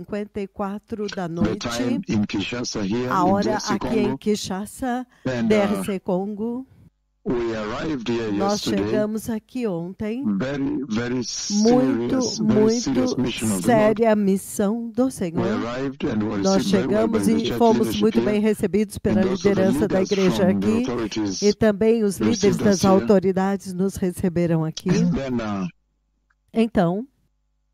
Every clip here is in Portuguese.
54 da the noite, time in Kinshasa here a in hora DRC aqui em Congo. Kinshasa, And DRC Congo. we arrived here Nós yesterday. chegamos aqui ontem. Very Muito, serious muito mission of the Lord. séria missão do We Senhor. arrived and were Nós received very well by chegamos the e church fomos leadership muito here, bem recebidos pela and also the liderança da leaders igreja from the aqui, authorities e também os líderes received us das here. autoridades nos receberam aqui. And then, Então,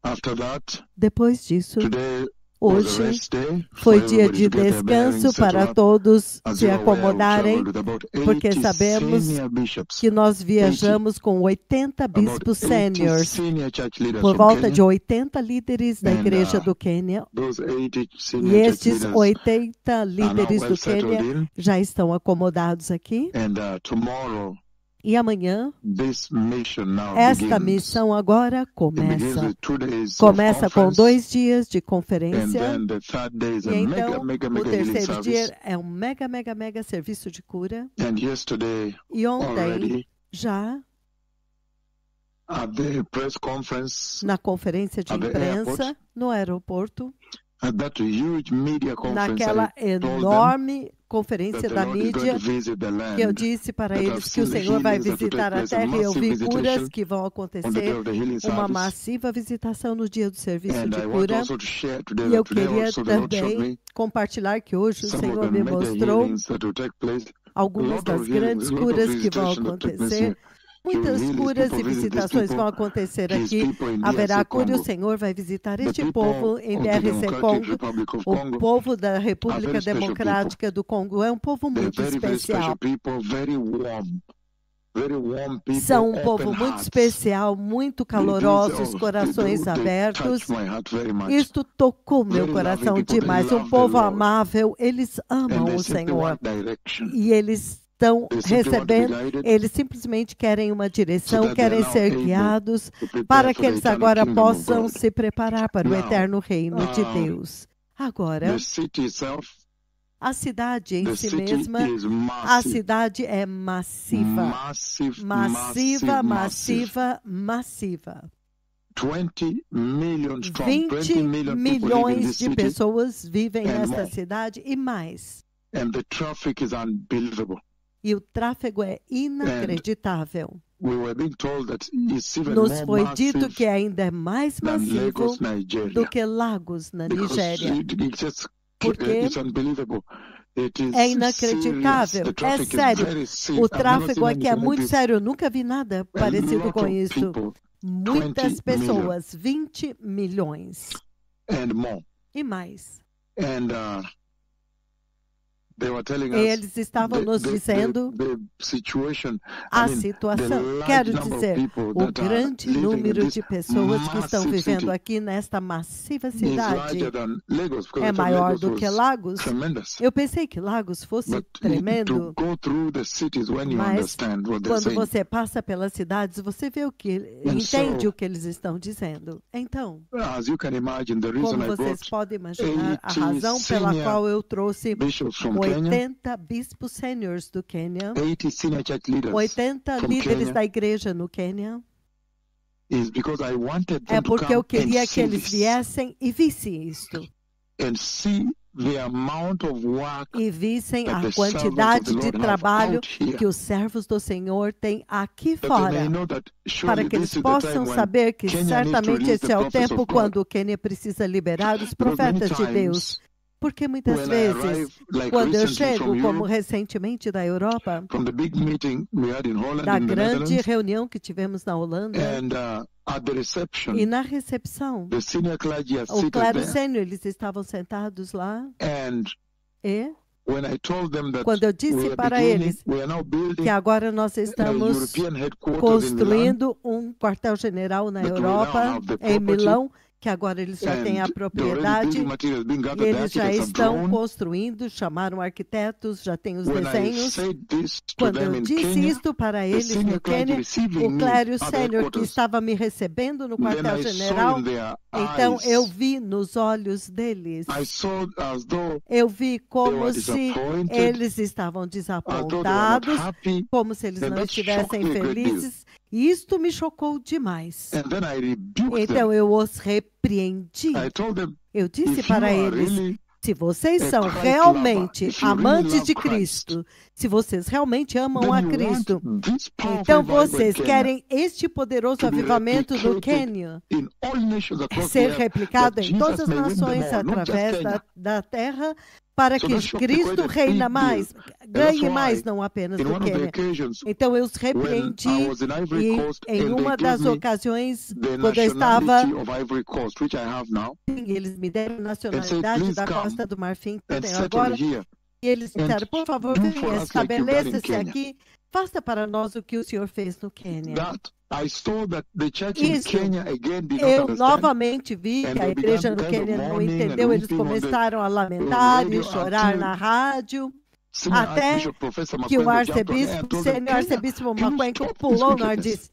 after that, depois disso, today was a hoje rest day foi for dia everybody de to get their bearings, descanso settle para up. todos As se you are aware, we acomodarem, traveled with about porque 80 sabemos senior bishops, que nós viajamos com 80 about bispos 80 sêniores, senior church leaders por from volta Kenya. de 80 líderes da And, igreja do Quênia. Those 80 E senior church estes leaders 80 are now líderes well do settled Quênia in. já estão acomodados aqui. And tomorrow, E amanhã, this mission now esta begins. missão agora It begins começa. with 2 days of Começa com conference, 2 dias de and conferência. then the third day is E a então, mega o healing terceiro service. dia é um mega serviço de cura. And yesterday, E ontem, already, já at the press conference, na conferência de at the imprensa, airport, no aeroporto, at that huge media conference, naquela I told them enorme conferência that the da Lord is going mídia, to visit the que eu land, disse para that I've eles que o seen the Senhor vai healings that will visitar take a place, a terra, e eu massive vi curas visitation que vão on the day acontecer, of the healing uma service. massiva visitação no dia do serviço And de I want cura. also to share today E eu that today queria also the Lord showed também me compartilhar que hoje o some of Senhor the me mega mostrou healings that will take place. A algumas lot das of healings, grandes a lot of curas que vão visitation that took place acontecer. here. He will Muitas heal these curas people, e visit these visitações vão people, acontecer his aqui. people in Haverá DRC cura e o Congo. Senhor vai visitar The este people povo em of the DRC Democratic Congo. Republic of O Congo povo da are República very special people. Democrática do Congo é um povo They're muito very especial. special people, very warm people, São um povo open muito hearts. especial, muito calorosos, corações They abertos. touch my heart very much. Isto tocou meu Very coração loving people, they demais. love Um the povo Lord. amável, eles And amam they o simply Senhor. want direction. E eles estão They simply want to be recebendo, guided eles simplesmente querem uma so direção, that they are querem now ser able guiados to prepare para for que the eles eternal agora kingdom of possam God. se preparar para o Now, eterno reino de Deus. Agora, the city itself, a cidade em the si city mesma, is a massive. cidade é massiva. Massiva. 20 million strong, 20 20 million people live in milhões this de city, pessoas vivem and nesta more. cidade e mais. And the traffic is unbelievable. E o tráfego é inacreditável. We were being told that it's even Nos more foi dito massive que ainda é mais than massivo Lagos, do Nigeria. que Lagos, na Because Nigéria. Porque it's unbelievable. It is é inacreditável, serious. The é traffic sério. is very serious. O I've never tráfego seen aqui é anything muito like this. sério. Eu nunca vi nada A parecido lot com of isso. people, Muitas 20 pessoas, 20 milhões and more. e mais. And they were telling us Eles estavam nos dizendo the situation, a I mean, situação. the large Quero number of dizer, people o that are grande living in número this de pessoas que estão massive vivendo city aqui nesta massiva is cidade larger than Lagos, because é I thought maior Lagos do que was Lagos. tremendous. Eu pensei que Lagos fosse But tremendo, to go through the cities when you mas understand what they're quando saying. você passa pelas cidades, você vê o que And entende so, o que eles estão dizendo. Então, as you can imagine, the reason como I vocês brought podem imaginar, a 80 razão pela senior qual eu trouxe bishops from Kenya, 80 bispos sêniores do Quênia, 80 senior church leaders 80 from líderes Kenya, da igreja no Quênia, is because I wanted é them to porque eu come and queria que see eles this viessem e vissem isto. and see the amount of work E vissem that a the servants of quantidade the de Lord have trabalho out here, que os servos do Senhor têm aqui that they may fora, know that para surely que this eles is the possam time when saber que Kenya needs to certamente release esse the é o prophets tempo of God. quando o Quênia precisa liberar os Because many profetas de Deus. times Porque muitas when I vezes, arrive, like quando eu recently chego, from como Europe, recentemente da Europa, from the big meeting we had in Holland, da in the grande Netherlands, reunião que tivemos na Holanda, and at the reception, e na recepção, the senior clergy are o seated clero there, sênior, eles estavam sentados lá, and e when I told them that quando eu disse para eles we are now building que agora nós a estamos European headquarters in Milan, construindo um quartel-general na that we now Europa, have the em property, Milão, que agora eles já têm a and the already propriedade, building materials being e gathered, the eles já architects have estão drawn. construindo, chamaram arquitetos, já têm os When I desenhos. said this to Quando them eu in disse Kenya, isto para the eles senior no clergy Quênia, receiving o me clero at the sênior que headquarters, estava me recebendo no then I saw quartel-general, in their então eu eyes, vi nos olhos deles, I saw as though eu vi they como were se disappointed, eles estavam as though they were not desapontados, happy, como se eles and não that shocked estivessem me a great deal. felizes. E isto me chocou demais. And then I rebuked them. Então eu os repreendi. I told them, Eu disse if para you are eles, really se vocês a são Christ realmente lover, if you really amantes love de Christ, Cristo, se vocês realmente amam then a you want Cristo, this powerful então revival in vocês Kenya querem este poderoso to be avivamento no replicated Quênia in all nations across the ser earth, replicado that em todas Jesus as may win them nações all, not just através Kenya. da terra, para So que that Shopti Cristo created a reina big mais, deal. And that's ganhe mais, why não apenas in do one of the Quênia. occasions Então eu os when I repreendi was in Ivory e Coast em and uma they gave das me ocasiões, the quando eu estava, nationality of Ivory Coast, which I have now, eles me deram and said, nacionalidade please da come Costa do Marfim, que eu and tenho settle agora, here e eles and disseram, por favor, do for venha, us like you've done in estabeleça-se Kenya. aqui, faça para nós o que o Senhor fez no Quênia. That I saw that the church in Isso, Kenya again did not eu understand. novamente vi And que a they began igreja no kind of Quênia não mourning and entendeu, eles weeping on the começaram a lamentar e radio chorar until na rádio, Senior até Archbishop Professor que o Makwembe jumped on air arcebispo, and told them, sênior Kenya, arcebispo can you Macuenco stop this pulou no ar e wickedness? disse,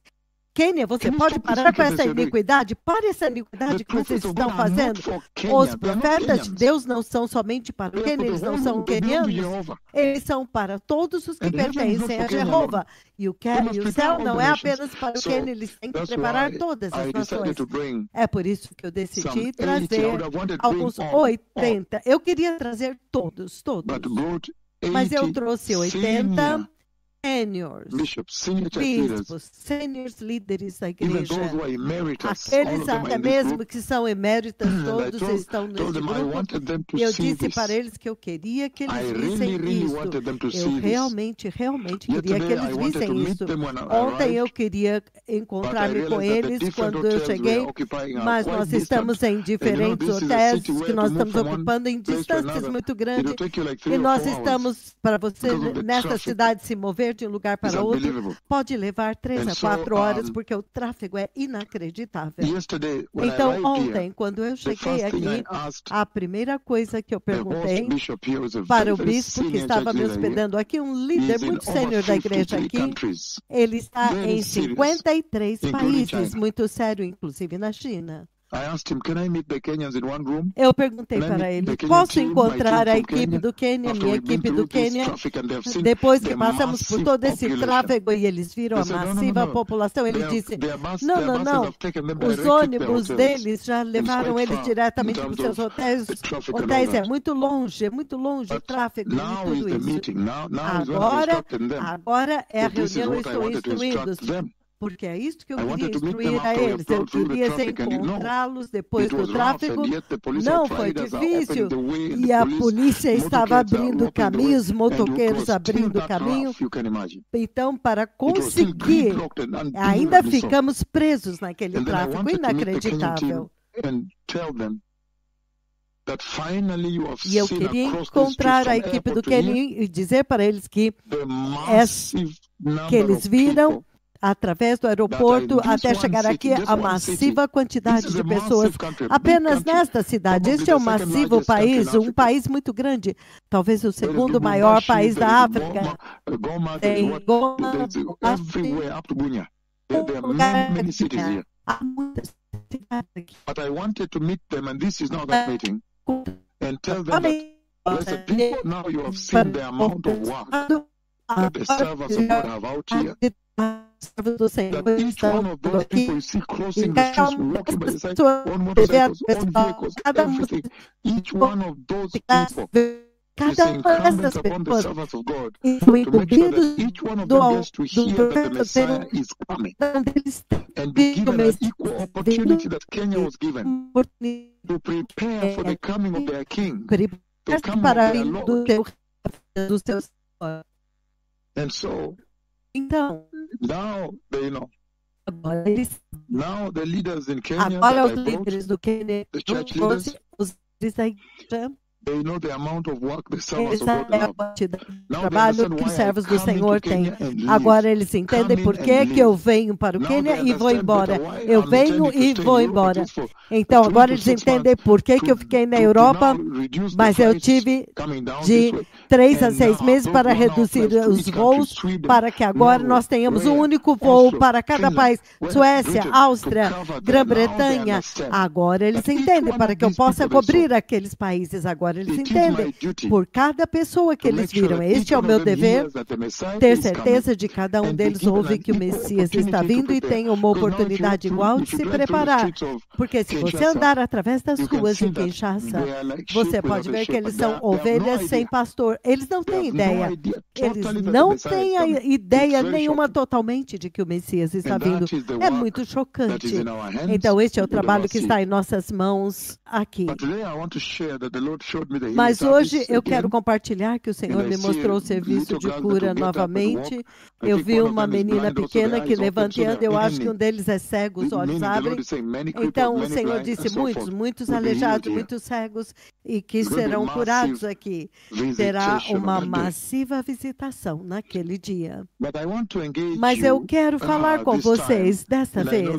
Quênia, você Can you pode stop this parar com wickedness essa you're doing? iniquidade? Pare essa The iniquidade que vocês prophets of God estão are not fazendo. for Os Kenya. They are not profetas de Kenyans. Deus não são somente para o They are for Quênia, the eles não whole, são they belong to quenianos, Jehovah. eles são para todos os que And heaven is not pertencem for a Kenya Jeová. alone. E o They must céu prepare all não the é nations. apenas para o So Quênia, eles têm que that's preparar why todas as I decided nações. to bring É por isso que eu some decidi 80. I trazer would have wanted to bring alguns all, 80. Eu queria trazer todos, but brought mas eu 80 trouxe 80 senior seniors, bishops, senior church leaders, bispos, seniors líderes da even those igreja. who are emeritus, all Aqueles of them are até in this mesmo group. que são eméritas, And I todos estão told neste them I grupo. wanted them to E eu see disse this. para eles que eu queria que I eles really, vissem really isto. wanted them to Eu see this. realmente queria que Yesterday I eles wanted to vissem meet isto. them when I Ontem eu arrived, queria but I encontrar-me com realized that the eles different quando eu hotels we are cheguei, occupying are mas quite nós distant. estamos em And you know, diferentes this is a hotéis city where que to nós move estamos from one ocupando em place to distâncias another, muito it grandes. will take you like E 3 or nós 4 hours estamos, para você because of the nesta traffic. cidade se mover de um lugar It's para outro, unbelievable. pode levar 3 And a so, 4 horas, porque o tráfego é inacreditável. yesterday when I Então, arrived here, ontem, quando eu the cheguei first thing I aqui, asked a primeira coisa que eu the host perguntei bishop here was a para very, o very bispo que senior estava church me leader here. hospedando aqui, um líder He's in muito over sênior da igreja 53 aqui, countries, ele está very em serious, 53 including países, China. muito sério, inclusive na China. I asked him, can I meet the Kenyans in one room? Eu perguntei Can I para meet ele, the Kenyan posso team, my encontrar team a from equipe Kenya? do Quênia, After minha we've been equipe do through this Quênia, traffic and they've seen depois que the passamos por massive todo esse population. tráfego e eles viram They a said, no, no, massiva no. população, ele disse, Their não, buses have taken them os directly to their ônibus hotels. deles já And it's levaram quite eles far in diretamente para os terms seus of the traffic and all hotéis, that. é muito longe o But tráfego e now is tudo the isso. meeting. Now is when I'm instructing them. Agora é a So this is reunião, eu what I estou wanted to instruindo, instruct them. porque é isso que eu I queria wanted to meet them instruir a after we have eles. Eu gone through the queria traffic, and you know, encontrá-los depois it do was rough, tráfego. and yet the police Não had foi tried us, opening difícil the way, and e the a police polícia estava motorcades are abrindo opening the way, caminho, os and it motoqueiros was still abrindo that caminho. rough, you can imagine. Então, para It was still conseguir, gridlocked and ainda unbelievably so. ficamos presos naquele And then I tráfego wanted to meet the Kenyan team inacreditável. and tell them that finally you have E eu seen queria across the street encontrar from a equipe do airport to here Quênia e dizer para eles que the massive number eles of viram people através do aeroporto that are in até this chegar one aqui city, just a one massiva city. This quantidade is de a pessoas massive country, a big apenas country, nesta cidade. probably Este é the o second massivo largest country in país, um Africa. país muito grande, talvez o There is segundo maior Lubumbashi, país there da is África. Goma, there is Tem what? Goma, There is everywhere up to Bunia. There are lugar many cities here. há muitas cidades aqui. But I wanted to meet them, and this is now that meeting, and tell them that, listen, people, now you have seen the amount of work that the servants of God have out here. That each one of those people you see crossing the streets, walking by the side, on motorcycles, on vehicles, everything. Each one of those people is Cada uma incumbent dessas upon the pessoas servants of God estão to make sure incumbidos that each one of do them gets to hear that the Messiah is coming deles and be given an equal vindo opportunity that Kenya was given to prepare for the coming of their king, the coming of para their do Lord. do seu And so então now, you know, agora eles now the leaders in Kenya agora os that I brought, líderes do Quênia the church leaders, os líderes da igreja they know the amount of work the servants eles of God sabem a have. quantidade de Now they trabalho understand que why os I servos do come into Senhor têm. Kenya and leave. Agora eles entendem Come por in que and que eu leave. venho para o Now Quênia they e vou understand embora. better why Eu I'm venho intending to e stay vou in Europe at embora. least for Então 3 agora to eles 6 entendem months por que que eu fiquei na Europa, now reduce the mas eu price tive coming down de this way. 3 a And 6 now meses those para who are now reduzir flights to os each country, voos, Sweden, para que agora Norway, nós tenhamos um Rhea, único voo Oslo, para cada Finland, país. Wales, Suécia, Britain, Áustria, to cover them. Now they Grã-Bretanha. understand Agora eles that each entendem one para of que eu these possa people they cobrir saw, aqueles países. Agora agora eles entendem. Por cada pessoa que eles viram, este é o meu dever, ter certeza de que cada um deles ouve que o Messias está vindo e tem uma oportunidade igual de se preparar. Porque se você andar através das ruas de Kinshasa, você pode ver que eles são ovelhas sem pastor. Eles não têm ideia. Eles não têm a ideia nenhuma totalmente de que o Messias está vindo. É muito chocante. Então, este é o trabalho que está em nossas mãos aqui. Mas hoje eu quero compartilhar que o Senhor me mostrou o serviço de cura novamente. Eu vi uma menina pequena que levantando, eu acho que um deles é cego, os olhos abrem. Então o Senhor disse, muitos aleijados, muitos cegos, e que serão curados aqui. Terá uma massiva visitação naquele dia. Mas eu quero falar com vocês desta vez.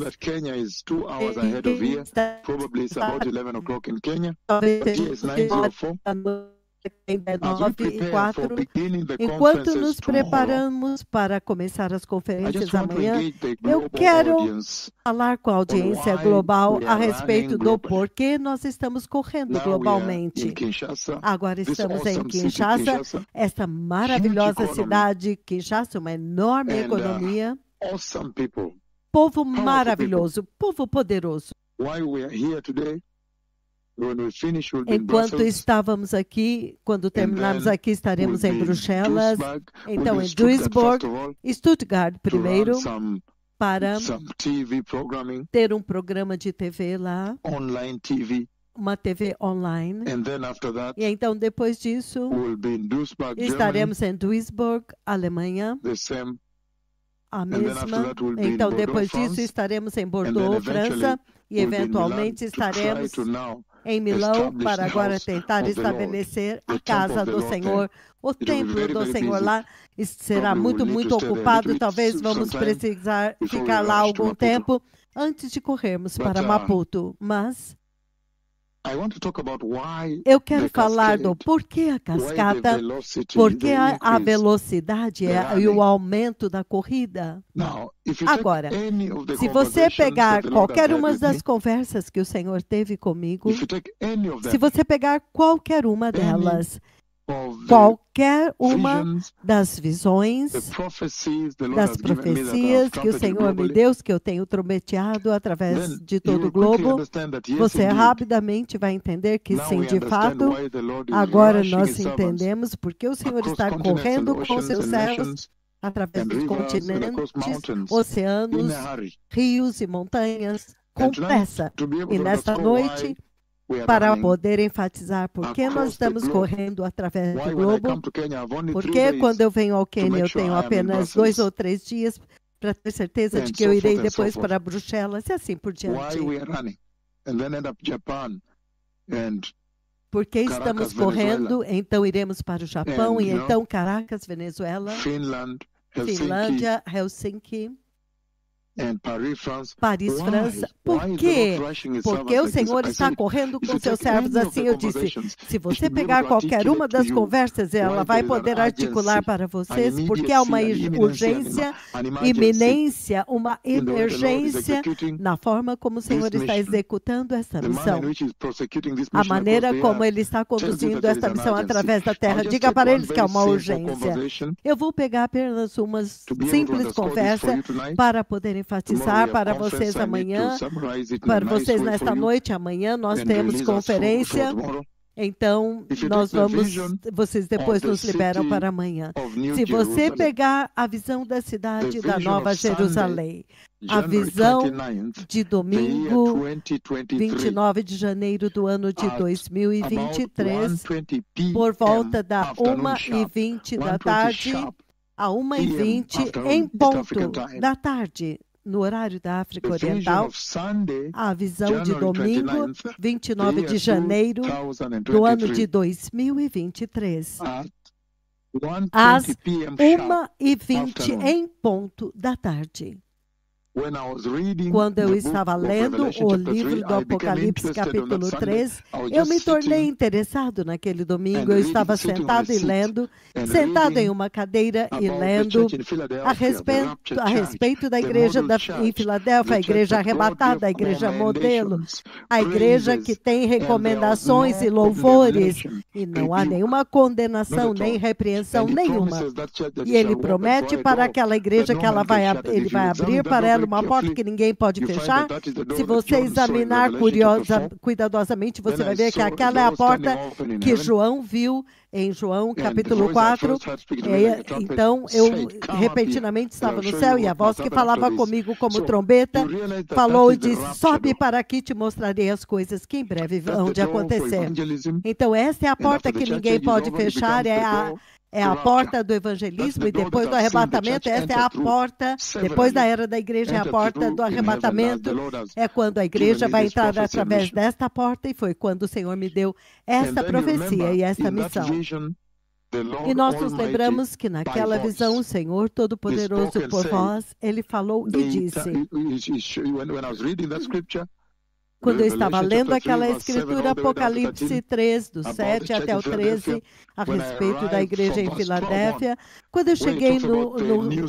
Enquanto nos preparamos para começar as conferências amanhã, eu quero falar com a audiência global a respeito do porquê nós estamos correndo globalmente. Agora estamos em Kinshasa, esta maravilhosa cidade. Kinshasa, uma enorme economia, povo maravilhoso, povo poderoso. Enquanto estávamos aqui, quando terminarmos aqui, estaremos em Bruxelas, então em Duisburg, Stuttgart primeiro, para ter um programa de TV lá, uma TV online. E então, depois disso, estaremos em Duisburg, Alemanha, a mesma. Então, depois disso, estaremos em Bordeaux, França, e eventualmente estaremos em Milão, para agora tentar estabelecer a casa do Senhor, o templo do Senhor lá. Será muito ocupado, talvez vamos precisar ficar lá algum tempo antes de corrermos para Maputo. Mas eu quero falar do porquê a cascata, porquê a velocidade e o aumento da corrida. Agora, se você pegar qualquer uma das conversas que o Senhor teve comigo, se você pegar qualquer uma delas, qualquer uma das visões, das profecias que o Senhor me deu, que eu tenho trombeteado através de todo o globo, você rapidamente vai entender que sim, de fato, agora nós entendemos porque o Senhor está correndo com seus servos através dos continentes, oceanos, rios e montanhas, com pressa. E nesta noite, para poder enfatizar por que nós estamos correndo através do globo, porque quando eu venho ao Quênia eu tenho apenas 2 ou 3 dias para ter certeza de que eu irei depois para Bruxelas e assim por diante. Porque estamos correndo, então iremos para o Japão e então Caracas, Venezuela, Finlândia, Helsinki, Paris, França. Por quê? Porque o Senhor está correndo com seus servos assim. Eu disse, se você pegar qualquer uma das conversas, ela vai poder articular para vocês, porque há uma urgência, iminência, uma emergência na forma como o Senhor está executando essa missão. A maneira como Ele está conduzindo esta missão através da terra. Diga para eles que há uma urgência. Eu vou pegar apenas uma simples conversa para poder enfatizar para vocês amanhã, para vocês nesta noite. Amanhã nós temos conferência, então nós vamos, vocês depois nos liberam para amanhã. Se você pegar a visão da cidade da Nova Jerusalém, a visão de domingo, 29 de janeiro do ano de 2023, por volta da 1h20 da tarde, a 1h20 em ponto da tarde, no horário da África Oriental, a visão de domingo, 29 de janeiro do ano de 2023, às 1h20 em ponto da tarde. Quando eu estava lendo o livro do Apocalipse, capítulo 3, eu me tornei interessado naquele domingo. Eu estava sentado e lendo, sentado em uma cadeira e lendo a respeito da igreja em Filadélfia, a igreja arrebatada, a igreja modelo, a igreja que tem recomendações e louvores, e não há nenhuma condenação, nem repreensão nenhuma. E ele promete para aquela igreja que ele vai abrir para ela uma porta que ninguém pode fechar. Se você examinar cuidadosamente, você vai ver que aquela é a porta que João viu em João capítulo 4. Então, eu repentinamente estava no céu e a voz que falava comigo como trombeta falou e disse: sobe para aqui, te mostrarei as coisas que em breve vão de acontecer. Então, essa é a porta que ninguém pode fechar, é a porta do evangelismo, e depois do arrebatamento, essa é a porta, depois da era da igreja, é a porta do arrebatamento, é quando a igreja vai entrar através desta porta, e foi quando o Senhor me deu essa profecia e essa missão. E nós nos lembramos que naquela visão, o Senhor Todo-Poderoso, por voz, Ele falou e disse... Quando eu estava lendo aquela escritura, Apocalipse 3, do 7 até o 13, a respeito da igreja em Filadélfia, quando eu cheguei no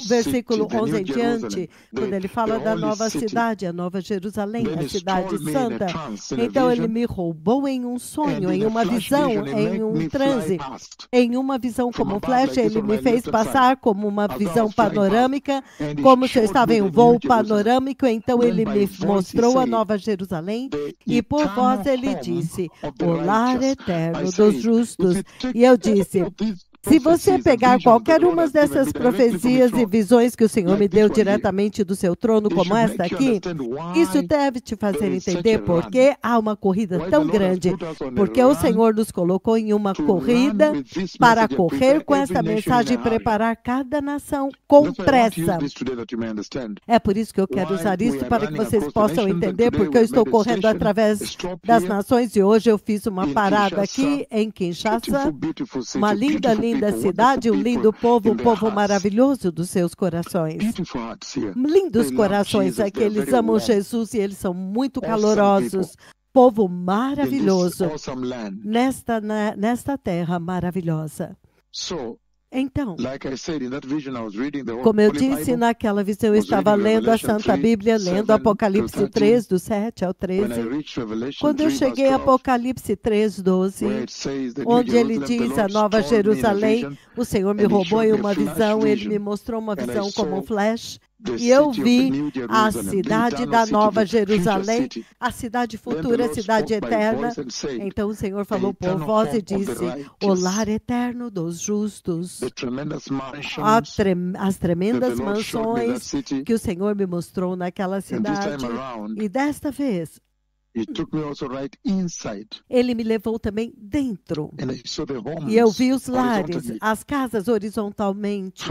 versículo 11 em diante, quando ele fala da nova cidade, a nova Jerusalém, a cidade santa, então ele me roubou em um sonho, em uma visão, em um transe, em uma visão como flecha, ele me fez passar como uma visão panorâmica, como se eu estava em um voo panorâmico, então ele me mostrou a nova Jerusalém, e por voz ele disse: o lar eterno dos justos. E eu disse: se você pegar qualquer uma dessas profecias e visões que o Senhor me deu diretamente do seu trono, como esta aqui, isso deve te fazer entender por que há uma corrida tão grande. Porque o Senhor nos colocou em uma corrida para correr com esta mensagem e preparar cada nação com pressa. É por isso que eu quero usar isso, para que vocês possam entender, porque eu estou correndo através das nações, e hoje eu fiz uma parada aqui em Kinshasa, uma linda cidade, um lindo povo, um povo maravilhoso dos seus corações. Lindos corações, é que eles amam Jesus e eles são muito calorosos. Povo maravilhoso nesta terra maravilhosa. Então, como eu disse, naquela visão eu estava lendo a Santa Bíblia, lendo Apocalipse 3, do 7 ao 13. Quando eu cheguei a Apocalipse 3, 12, onde ele diz a Nova Jerusalém, o Senhor me roubou em uma visão, ele me mostrou uma visão como um flash, e eu vi a cidade da Nova Jerusalém, a cidade futura, a cidade eterna. Então o Senhor falou por voz e disse: o lar eterno dos justos, as tremendas mansões que o Senhor me mostrou naquela cidade. E desta vez, ele me levou também dentro. E eu vi os lares, as casas horizontalmente.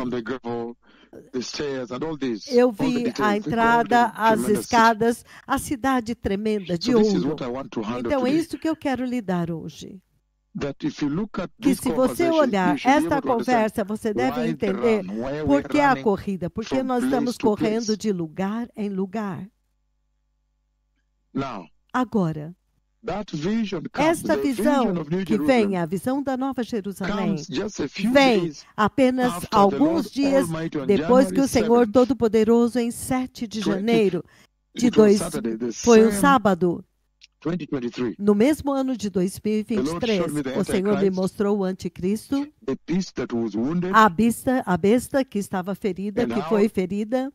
Eu vi a entrada, as escadas, a cidade tremenda de ouro. Então é isso que eu quero lhe dar hoje. Que se você olhar esta conversa, você deve entender por que a corrida, porque nós estamos correndo de lugar em lugar. Agora, esta visão que vem, a visão da Nova Jerusalém, vem apenas alguns dias depois que o Senhor Todo-Poderoso, em 7 de janeiro, foi um sábado, no mesmo ano de 2023, o Senhor me mostrou o anticristo, a besta que estava ferida, que foi ferida,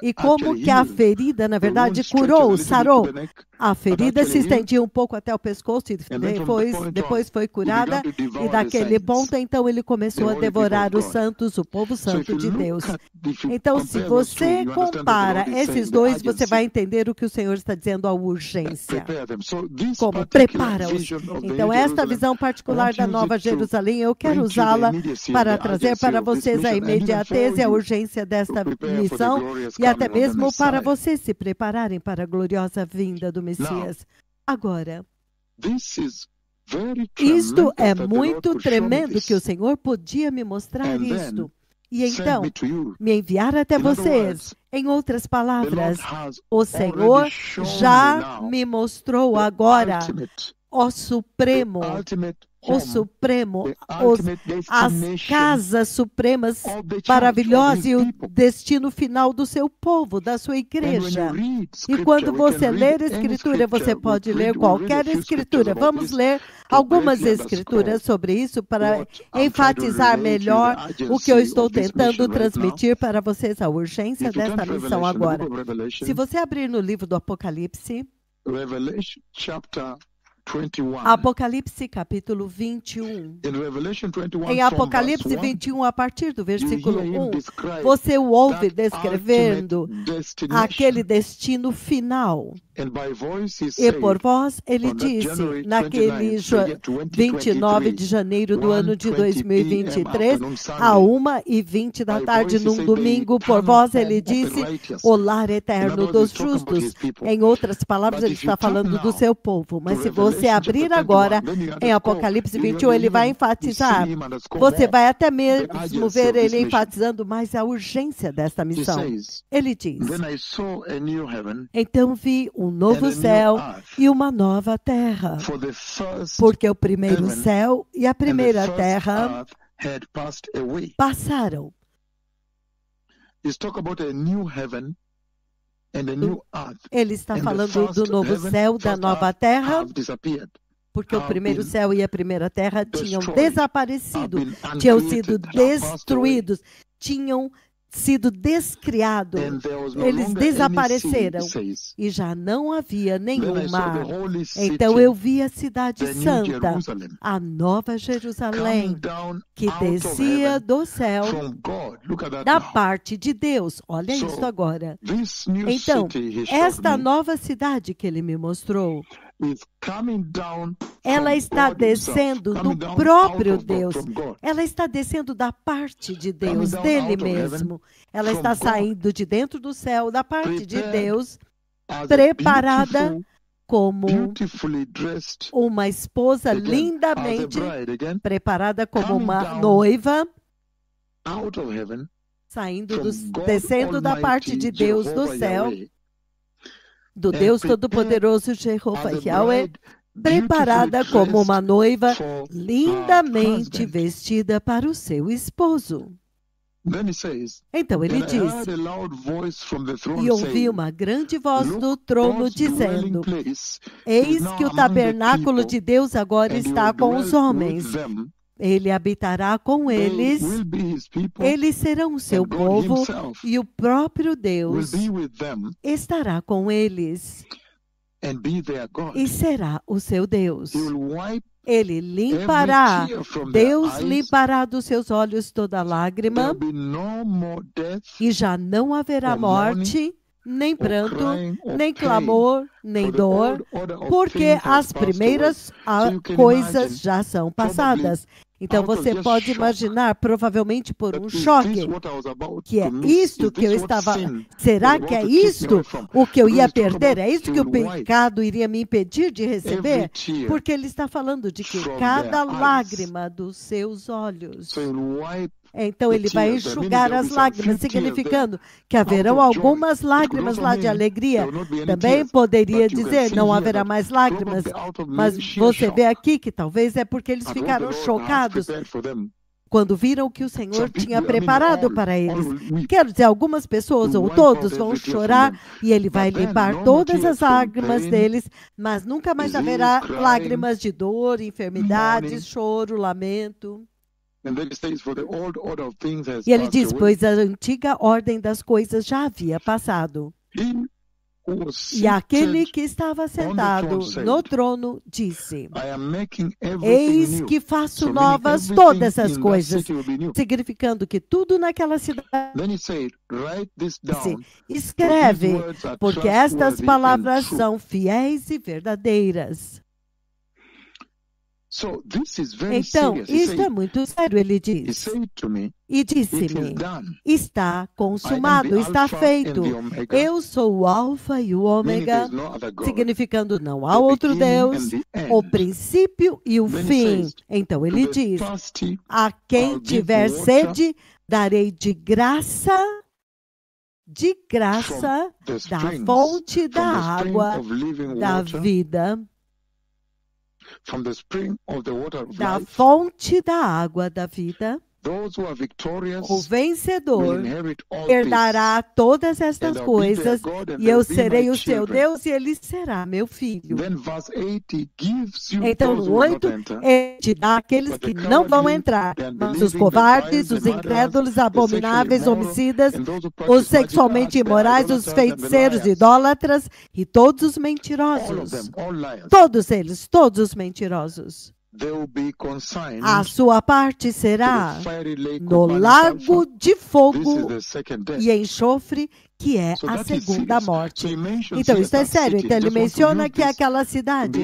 e como que a ferida, na verdade, curou, sarou. A ferida se estendia um pouco até o pescoço e depois foi curada. E daquele ponto, então, ele começou a devorar os santos, o povo santo de Deus. Então, se você compara esses dois, você vai entender o que o Senhor está dizendo, a urgência. Como prepara-os. Então, esta visão particular da Nova Jerusalém, eu quero usá-la para trazer para vocês a imediatez e a urgência desta missão, e até mesmo para vocês se prepararem para a gloriosa vinda do Messias. Agora, isto é muito tremendo, que o Senhor podia me mostrar isto. e então me enviar até vocês. Em outras palavras, o Senhor já me mostrou agora o Supremo, as casas supremas maravilhosas e o destino final do seu povo, da sua igreja. E quando você ler a Escritura, você pode ler qualquer Escritura. Vamos ler algumas Escrituras sobre isso para enfatizar melhor o que eu estou tentando transmitir para vocês, a urgência desta missão agora. Se você abrir no livro do Apocalipse, Apocalipse capítulo 21. Em Apocalipse 21, a partir do versículo 1, você o ouve descrevendo aquele destino final. E por voz, ele disse, naquele 29 de janeiro do ano de 2023, a 1h20 da tarde, num domingo, por voz, ele disse, o lar eterno dos justos. Em outras palavras, ele está falando do seu povo. Mas se você abrir agora em Apocalipse 21, ele vai enfatizar. Você vai até mesmo ver ele enfatizando mais a urgência desta missão. Ele diz, então vi um novo céu e uma nova terra, porque o primeiro céu e a primeira terra passaram. Ele está falando do novo céu, da nova terra, porque o primeiro céu e a primeira terra tinham desaparecido, tinham sido destruídos, tinham sido descriados, eles desapareceram e já não havia nenhum mar. Então eu vi a cidade santa, a nova Jerusalém, que descia do céu da parte de Deus. Olha isso agora. Então, esta nova cidade que ele me mostrou, ela está descendo do próprio Deus. Ela está descendo da parte de Deus, dele mesmo. Ela está saindo de dentro do céu, da parte de Deus, preparada como uma esposa lindamente preparada como uma noiva, descendo da parte de Deus do céu, do Deus Todo-Poderoso, Jeová Yahweh, preparada como uma noiva lindamente vestida para o seu esposo. Então ele diz, e ouvi uma grande voz do trono dizendo, eis que o tabernáculo de Deus agora está com os homens. Ele habitará com eles, eles serão o seu povo, e o próprio Deus estará com eles, e será o seu Deus. Ele limpará, Deus limpará dos seus olhos toda lágrima, e já não haverá morte, nem pranto, nem clamor, nem dor, porque as primeiras coisas já são passadas. Então você pode imaginar, provavelmente por um choque, que é isto que eu estava... Será que é isto o que eu ia perder? É isso que o pecado iria me impedir de receber? Porque ele está falando de que cada lágrima dos seus olhos... Então ele vai enxugar as lágrimas, significando que haverão algumas lágrimas lá de alegria. Também poderia dizer, não haverá mais lágrimas, mas você vê aqui que talvez é porque eles ficaram chocados quando viram o que o Senhor tinha preparado para eles. Quero dizer, algumas pessoas ou todos vão chorar e ele vai limpar todas as lágrimas deles, mas nunca mais haverá lágrimas de dor, enfermidades, choro, lamento. E ele diz, pois a antiga ordem das coisas já havia passado. E aquele que estava sentado no trono disse, eis que faço novas todas as coisas, significando que tudo naquela cidade disse, escreve, porque estas palavras são fiéis e verdadeiras. Então, isso é muito sério, ele diz. E disse-me, está consumado, está feito. Eu sou o Alfa e o Ômega, significando não há outro Deus, o princípio e o fim. Então ele diz, a quem tiver sede, darei de graça da fonte da água da vida. Da fonte da água da vida. O vencedor herdará todas estas coisas, e eu serei o seu Deus, e ele será meu filho. Então, no 8, ele te dá aqueles que não vão entrar, mas os covardes, os incrédulos, abomináveis, homicidas, os sexualmente imorais, os feiticeiros, idólatras e todos os mentirosos. Todos eles, todos os mentirosos. A sua parte será no lago de fogo e enxofre, que é a segunda morte. Então, isso é sério. Então, ele menciona que é aquela cidade.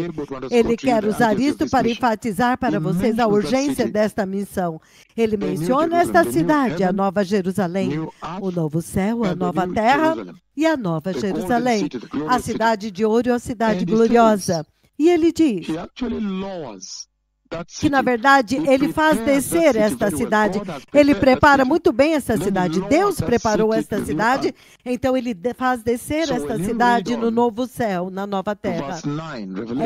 Ele quer usar isto para enfatizar para vocês a urgência desta missão. Ele menciona esta cidade, a Nova Jerusalém, o novo céu, a nova terra e a Nova Jerusalém, a cidade de ouro e a cidade gloriosa. E ele diz que, na verdade, ele faz descer esta cidade. Ele prepara muito bem essa cidade. Deus preparou esta cidade, então ele faz descer esta cidade no novo céu, na nova terra.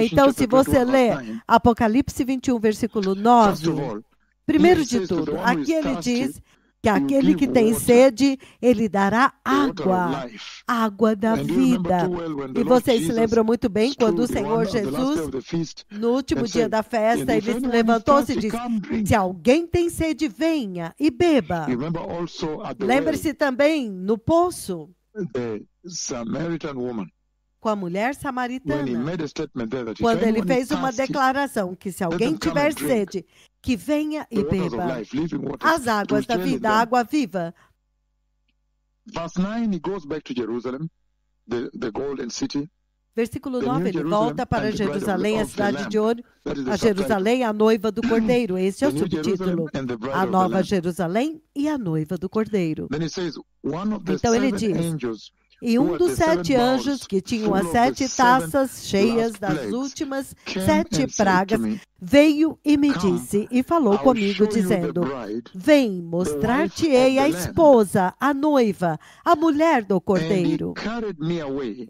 Então, se você lê Apocalipse 21, versículo 9, primeiro de tudo, aqui ele diz que aquele que tem sede, ele dará água, água da vida. E vocês se lembram muito bem quando o Senhor Jesus, no último dia da festa, ele levantou-se e disse, se alguém tem sede, venha e beba. Lembre-se também no poço, com a mulher samaritana, quando ele fez uma declaração que se alguém tiver sede, que venha e beba as águas da vida, a água viva. Versículo 9, ele volta para Jerusalém, a cidade de ouro, a Jerusalém, a noiva do Cordeiro. Esse é o subtítulo, a Nova Jerusalém e a noiva do Cordeiro. Então ele diz, e um dos 7 anjos que tinham as 7 taças cheias das últimas 7 pragas veio e me disse e falou comigo dizendo, vem, mostrar-te-ei a esposa, a noiva, a mulher do Cordeiro.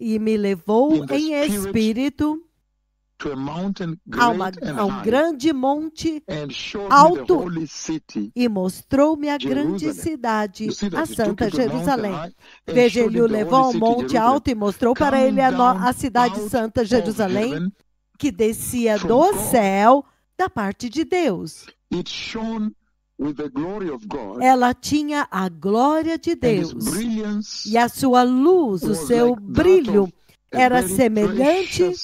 E me levou em espírito a um grande monte alto e mostrou-me a grande cidade, a Santa Jerusalém. Veja, ele o levou a um monte alto e mostrou para ele a cidade santa Jerusalém, que descia do céu da parte de Deus. Ela tinha a glória de Deus e a sua luz, o seu brilho era semelhante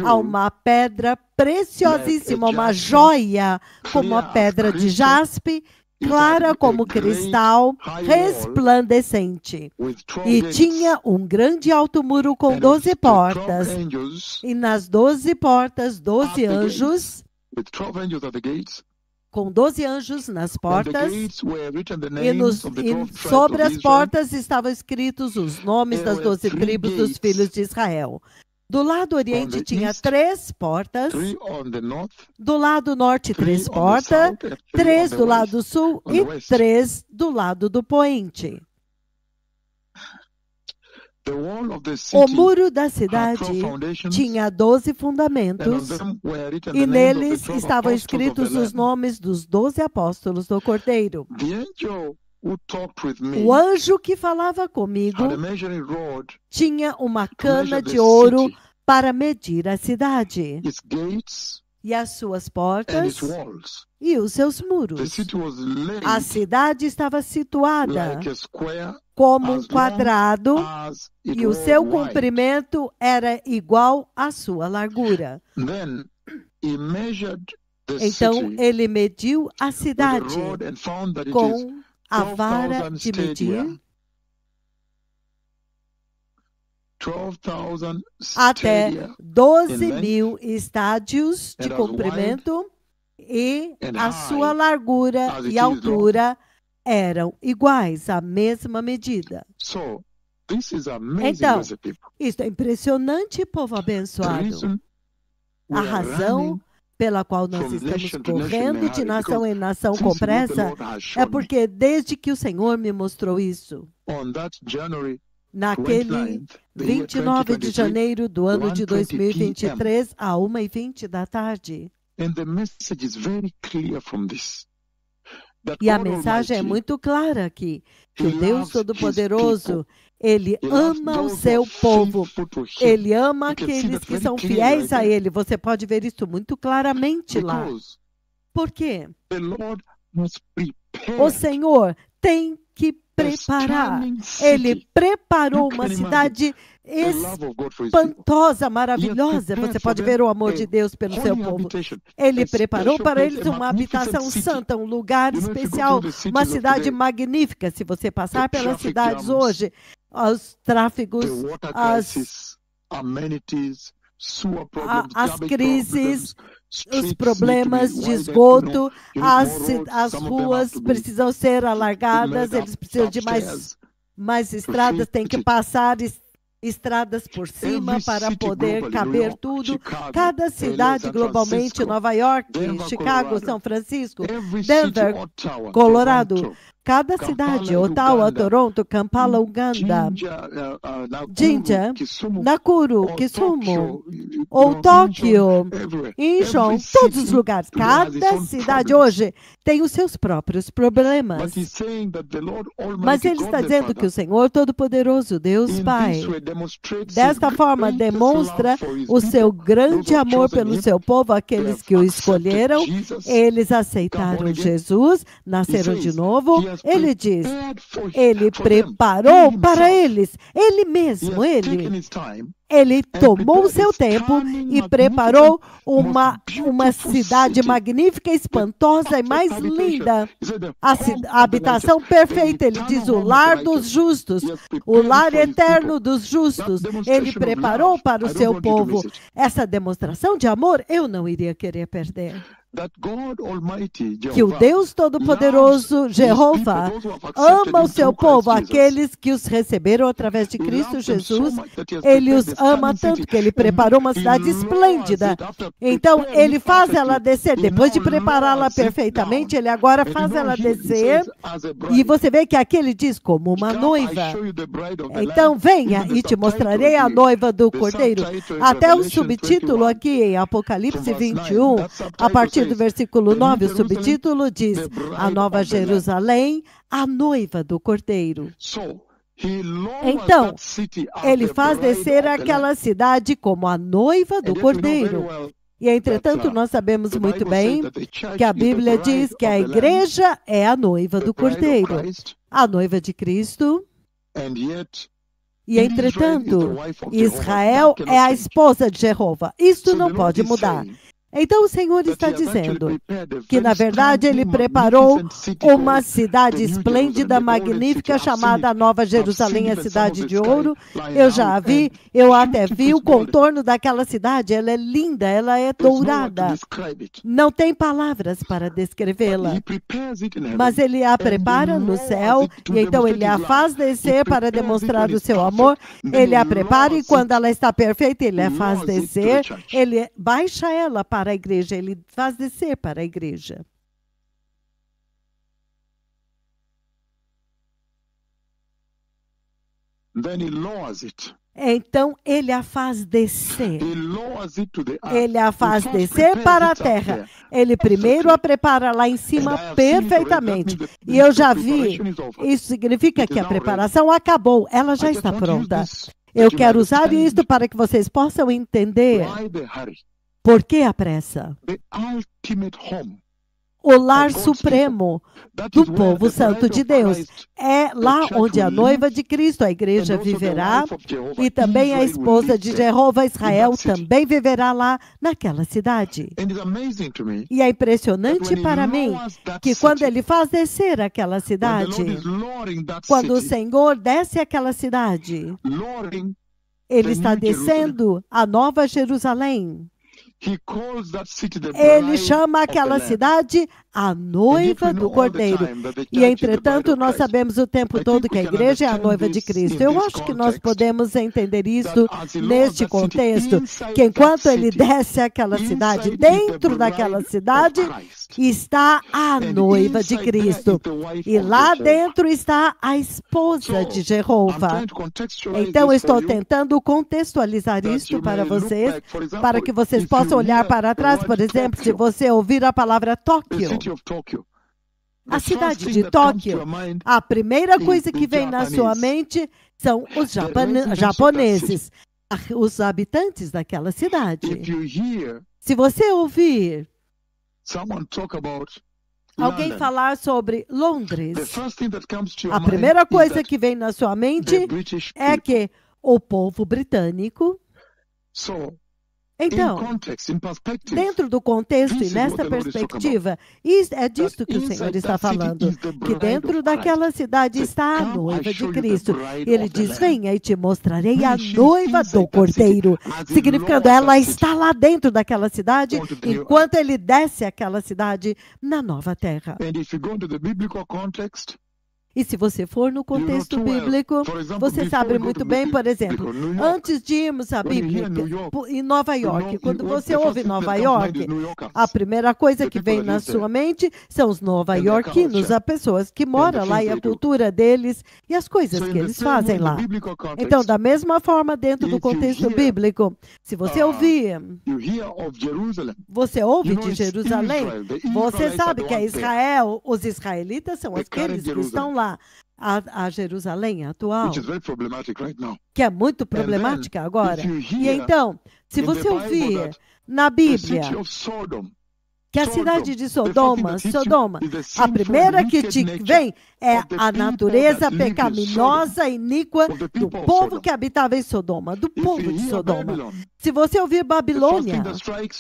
a uma pedra preciosíssima, uma joia, como a pedra de jaspe, clara como cristal, resplandecente. E tinha um grande alto muro com 12 portas. E nas 12 portas, 12 anjos, com 12 anjos nas portas, e sobre as portas estavam escritos os nomes das 12 tribos dos filhos de Israel. Do lado oriente tinha 3 portas, do lado norte 3 portas, 3 do lado sul e 3 do lado do poente. O muro da cidade tinha 12 fundamentos e neles estavam escritos os nomes dos 12 apóstolos do Cordeiro. O anjo que falava comigo tinha uma cana de ouro para medir a cidade e as suas portas e os seus muros. A cidade estava situada como um quadrado e o seu comprimento era igual à sua largura. Então ele mediu a cidade com a vara de medir até 12.000 estádios de comprimento e a sua largura e altura eram iguais, a mesma medida. Então, isso é impressionante, povo abençoado. A razão pela qual nós estamos correndo de nação em nação com pressa é porque desde que o Senhor me mostrou isso, naquele 29 de janeiro do ano de 2023, à 1h20 da tarde. E a mensagem é muito clara aqui, que o Deus Todo-Poderoso, Ele ama o seu povo, Ele ama aqueles que são fiéis a Ele. Você pode ver isso muito claramente lá. Por quê? O Senhor tem que preparar. Ele preparou uma cidade espantosa, maravilhosa. Você pode ver o amor de Deus pelo seu povo. Ele preparou para eles uma habitação santa, um lugar especial, uma cidade magnífica. Se você passar pelas cidades hoje, os tráfegos, as crises, os problemas de esgoto, as ruas precisam ser alargadas, eles precisam de mais estradas, tem que passar estradas por cima para poder caber tudo. Cada cidade globalmente, Nova York, Chicago, São Francisco, Denver, Colorado, cada cidade, Ottawa, Toronto, Kampala, Uganda, Jinja, Nakuru, Kisumu, ou Tóquio, Incheon, todos os lugares. Cada cidade hoje tem os seus próprios problemas. Mas ele está dizendo que o Senhor Todo-Poderoso, Deus Pai, desta forma demonstra o seu grande amor pelo seu povo, aqueles que o escolheram, eles aceitaram Jesus, nasceram de novo. Ele diz, ele preparou para eles, ele mesmo, ele tomou o seu tempo e preparou uma cidade magnífica, espantosa e mais linda. A habitação perfeita, ele diz, o lar dos justos, o lar eterno dos justos. Ele preparou para o seu povo. Essa demonstração de amor, eu não iria querer perder. Que o Deus Todo-Poderoso, Jeová, ama o seu povo, aqueles que os receberam através de Cristo Jesus. Ele os ama tanto que ele preparou uma cidade esplêndida. Então, ele faz ela descer. Depois de prepará-la perfeitamente, ele agora faz ela descer. E você vê que aqui ele diz como uma noiva. Então, venha e te mostrarei a noiva do Cordeiro. Até o subtítulo aqui em Apocalipse 21, a partir do versículo 9, o subtítulo diz, a Nova Jerusalém, a noiva do Cordeiro. Então, ele faz descer aquela cidade como a noiva do Cordeiro. E, entretanto, nós sabemos muito bem que a Bíblia diz que a igreja é a noiva do Cordeiro, a noiva de Cristo. E, entretanto, Israel é a esposa de Jeová. Isto não pode mudar. Então o Senhor está dizendo que, na verdade, Ele preparou uma cidade esplêndida, magnífica, chamada Nova Jerusalém, a cidade de ouro. Eu já a vi, eu até vi o contorno daquela cidade. Ela é linda, ela é dourada. Não tem palavras para descrevê-la. Mas Ele a prepara no céu, e então Ele a faz descer para demonstrar o seu amor. Ele a prepara, e quando ela está perfeita, Ele a faz descer. Ele baixa ela para a igreja, ele faz descer para a igreja. Então, ele a faz descer. Ele a faz descer para a terra. Ele primeiro a prepara lá em cima perfeitamente. E eu já vi, isso significa que a preparação acabou, ela já está pronta. Eu quero usar isso para que vocês possam entender. Por que a pressa? O lar supremo do povo santo de Deus é lá onde a noiva de Cristo, a igreja, viverá, e também a esposa de Jeová, Israel, também viverá lá naquela cidade. E é impressionante para mim que quando ele faz descer aquela cidade, quando o Senhor desce aquela cidade, ele está descendo a Nova Jerusalém. Ele chama aquela cidade a noiva do Cordeiro. E, entretanto, nós sabemos o tempo todo que a igreja é a noiva de Cristo. Eu acho que nós podemos entender isso neste contexto, que enquanto ele desce àquela cidade, dentro daquela cidade está a noiva de Cristo. E lá dentro está a esposa de Jeová. Então, estou tentando contextualizar isso para vocês, para que vocês possam olhar para trás. Por exemplo, se você ouvir a palavra Tóquio, a cidade de Tóquio, a primeira coisa que vem na sua mente são os japoneses, os habitantes daquela cidade. Se você ouvir alguém falar sobre Londres, a primeira coisa que vem na sua mente é que o povo britânico. Então, dentro do contexto e nesta perspectiva, é disto que o Senhor está falando, que dentro daquela cidade está a noiva de Cristo. Ele diz, venha e te mostrarei a noiva do Cordeiro, significando ela está lá dentro daquela cidade, enquanto ele desce aquela cidade na nova terra. E se você for no contexto bíblico, você sabe muito bem, por exemplo, antes de irmos à Bíblia, em Nova York, quando você ouve Nova York, a primeira coisa que vem na sua mente são os nova-iorquinos, as pessoas que moram lá e a cultura deles e as coisas que eles fazem lá. Então, da mesma forma, dentro do contexto bíblico, se você ouvir, você ouve de Jerusalém, você sabe que é Israel, os israelitas são aqueles que estão lá. A Jerusalém atual, que é muito problemática agora. E então, se você ouvir na Bíblia que a cidade de Sodoma, a primeira que te vem é a natureza pecaminosa e iníqua do povo que habitava em Sodoma, do povo de Sodoma. Se você ouvir Babilônia,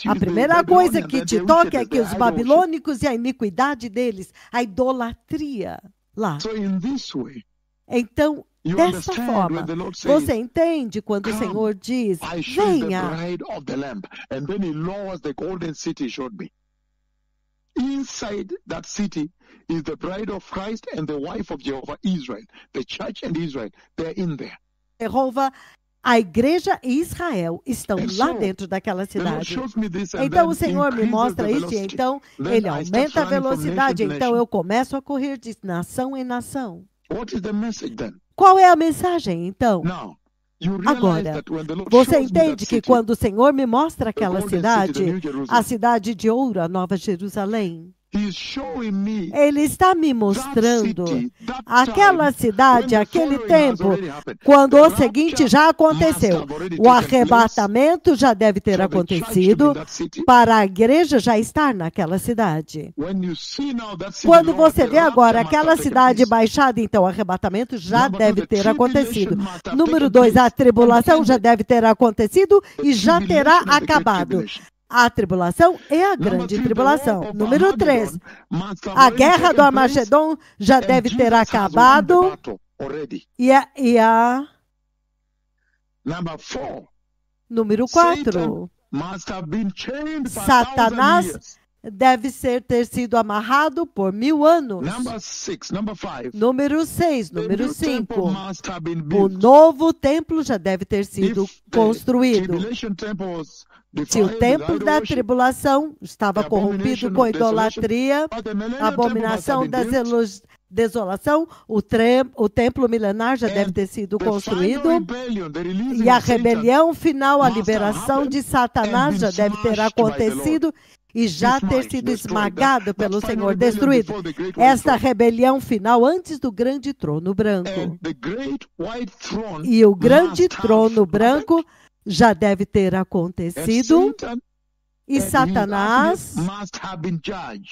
a primeira coisa que te toca é que os babilônicos e a iniquidade deles, a idolatria lá. Então, dessa forma, você entende quando o Senhor diz, venha. Inside that city is the bride of Christ and the wife of Jehovah, Israel. The church and Israel, they're in there. Jeová, a igreja e Israel estão lá dentro daquela cidade. Então o Senhor me mostra isso, e então ele aumenta a velocidade, então eu começo a correr de nação em nação. Qual é a mensagem, então? Agora, você entende que quando o Senhor me mostra aquela cidade, a cidade de ouro, a Nova Jerusalém, ele está me mostrando aquela cidade, aquele tempo, quando o seguinte já aconteceu. O arrebatamento já deve ter acontecido para a igreja já estar naquela cidade. Quando você vê agora aquela cidade baixada, então o arrebatamento já deve ter acontecido. Número 2, a tribulação já deve ter acontecido e já terá acabado. A tribulação é a grande tribulação. Número 3, a guerra do Armagedon já deve ter acabado. Número 4, Satanás deve ter sido amarrado por 1000 anos. Número 6, número 5, o novo templo já deve ter sido construído. Se o templo da tribulação estava corrompido com idolatria, abominação da desolação, o templo milenar já deve ter sido construído, e a rebelião final, a liberação de Satanás já deve ter acontecido e já ter sido esmagado pelo Senhor, destruído. Esta rebelião final antes do grande trono branco. E o grande trono branco já deve ter acontecido, e Satanás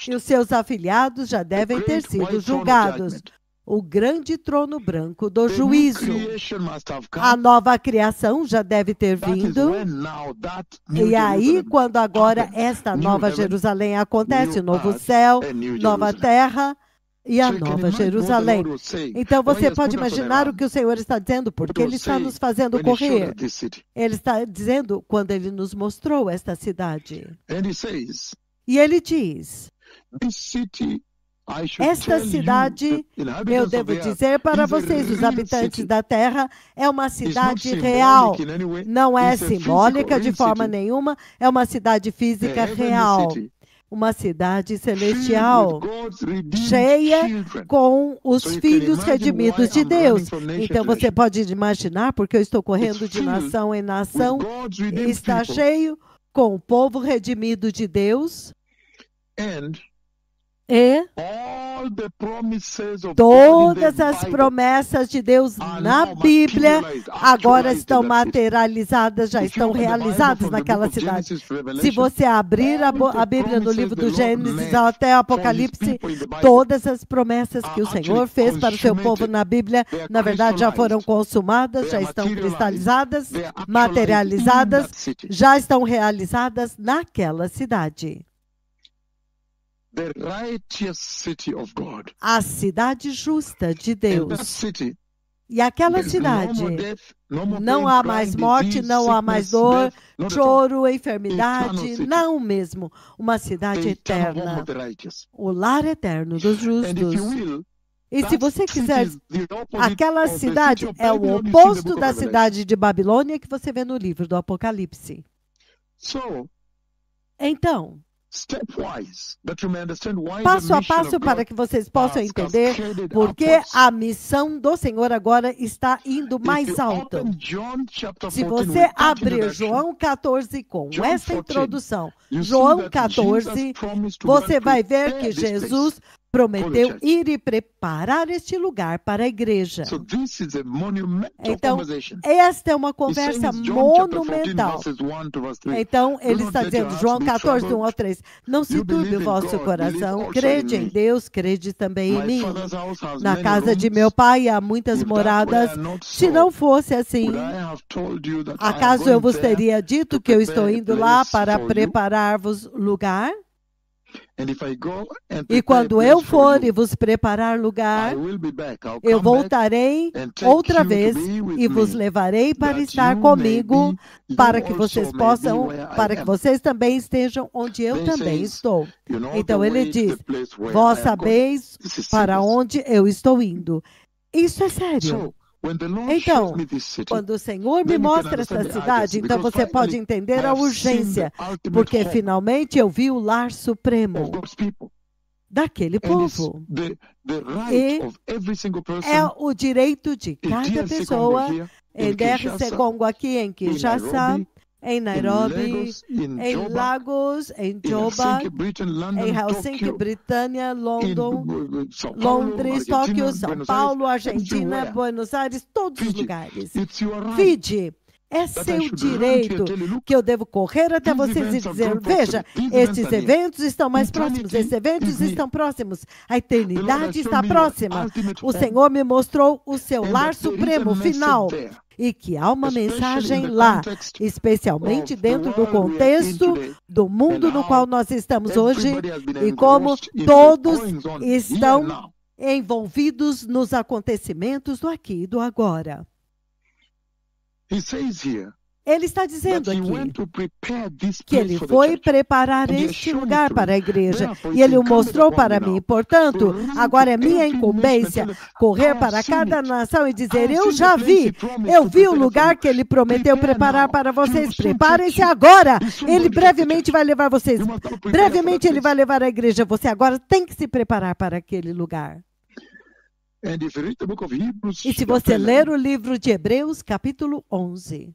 e os seus afiliados já devem ter sido julgados. O grande trono branco do juízo. A nova criação já deve ter vindo. E aí, quando agora esta nova Jerusalém acontece, o novo céu, nova terra, e a Nova Jerusalém. Então você pode imaginar o que o Senhor está dizendo, porque Ele está nos fazendo correr. Ele está dizendo quando Ele nos mostrou esta cidade. E Ele diz, esta cidade, eu devo dizer para vocês, os habitantes da terra, é uma cidade real. Não é simbólica de forma nenhuma, é uma cidade física real. Uma cidade celestial, cheia com os filhos redimidos de Deus. Então você pode imaginar, porque eu estou correndo de nação em nação, está cheio com o povo redimido de Deus. E todas as promessas de Deus na Bíblia agora estão materializadas, já estão realizadas naquela cidade. Se você abrir a Bíblia no livro do Gênesis até o Apocalipse, todas as promessas que o Senhor fez para o seu povo na Bíblia, na verdade já foram consumadas, já estão cristalizadas, materializadas, já estão realizadas naquela cidade. A cidade justa de Deus. E aquela cidade, não há mais morte, não há mais dor, choro, enfermidade, não mesmo. Uma cidade eterna. O lar eterno dos justos. E se você quiser, aquela cidade é o oposto da cidade de Babilônia que você vê no livro do Apocalipse. Então, passo a passo para que vocês possam entender porque a missão do Senhor agora está indo mais alto. Se você abrir João 14 com essa introdução, João 14, você vai ver que Jesus prometeu ir e preparar este lugar para a igreja. Então, esta é uma conversa monumental. Então, ele está dizendo, João 14, 1 ao 3, não se turbe o vosso coração, crede em Deus, crede também em mim. Na casa de meu pai há muitas moradas. Se não fosse assim, acaso eu vos teria dito que eu estou indo lá para preparar-vos lugar? E quando eu for e vos preparar lugar, eu voltarei outra vez e vos levarei para estar comigo, para que vocês possam, para que vocês também estejam onde eu também estou. Então ele diz, vós sabeis para onde eu estou indo. Isso é sério. Então, quando o Senhor me mostra essa cidade, então você pode entender a urgência, porque finalmente eu vi o lar supremo daquele povo. E é o direito de cada pessoa, em DRC Congo aqui, em Kinshasa, em Nairobi, em Lagos, em Joburg, em Helsinki, Britânia, Londres, Tóquio, São Paulo, Argentina, Buenos Aires, todos os lugares. Vide, é seu direito que eu devo correr até vocês e dizer, veja, estes eventos estão mais próximos, esses eventos estão próximos, a eternidade está próxima. O Senhor me mostrou o seu lar supremo, final. E que há uma mensagem lá, especialmente dentro do contexto do mundo no qual nós estamos hoje e como todos estão envolvidos nos acontecimentos do aqui e do agora. Ele está dizendo aqui que ele foi preparar este lugar para a igreja e ele o mostrou para mim. Portanto, agora é minha incumbência correr para cada nação e dizer, eu já vi, eu vi o lugar que ele prometeu preparar para vocês. Preparem-se agora. Ele brevemente vai levar vocês. Brevemente ele vai levar a igreja. Você agora tem que se preparar para aquele lugar. E se você ler o livro de Hebreus, capítulo 11,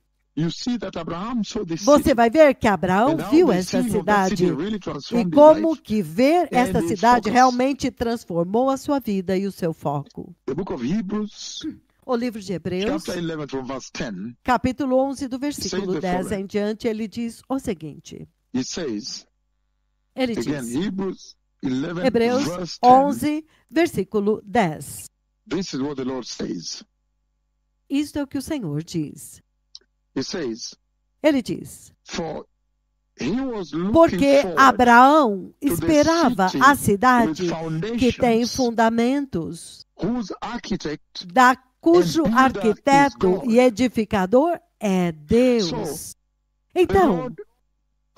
você vai ver que Abraão viu essa cidade e como que ver esta cidade realmente transformou a sua vida e o seu foco. O livro de Hebreus, capítulo 11, do versículo 10 em diante, ele diz o seguinte. Ele diz, Hebreus 11, versículo 10. Isto é o que o Senhor diz. Ele diz, Porque Abraão esperava a cidade que tem fundamentos, cujo arquiteto e edificador é Deus. Então,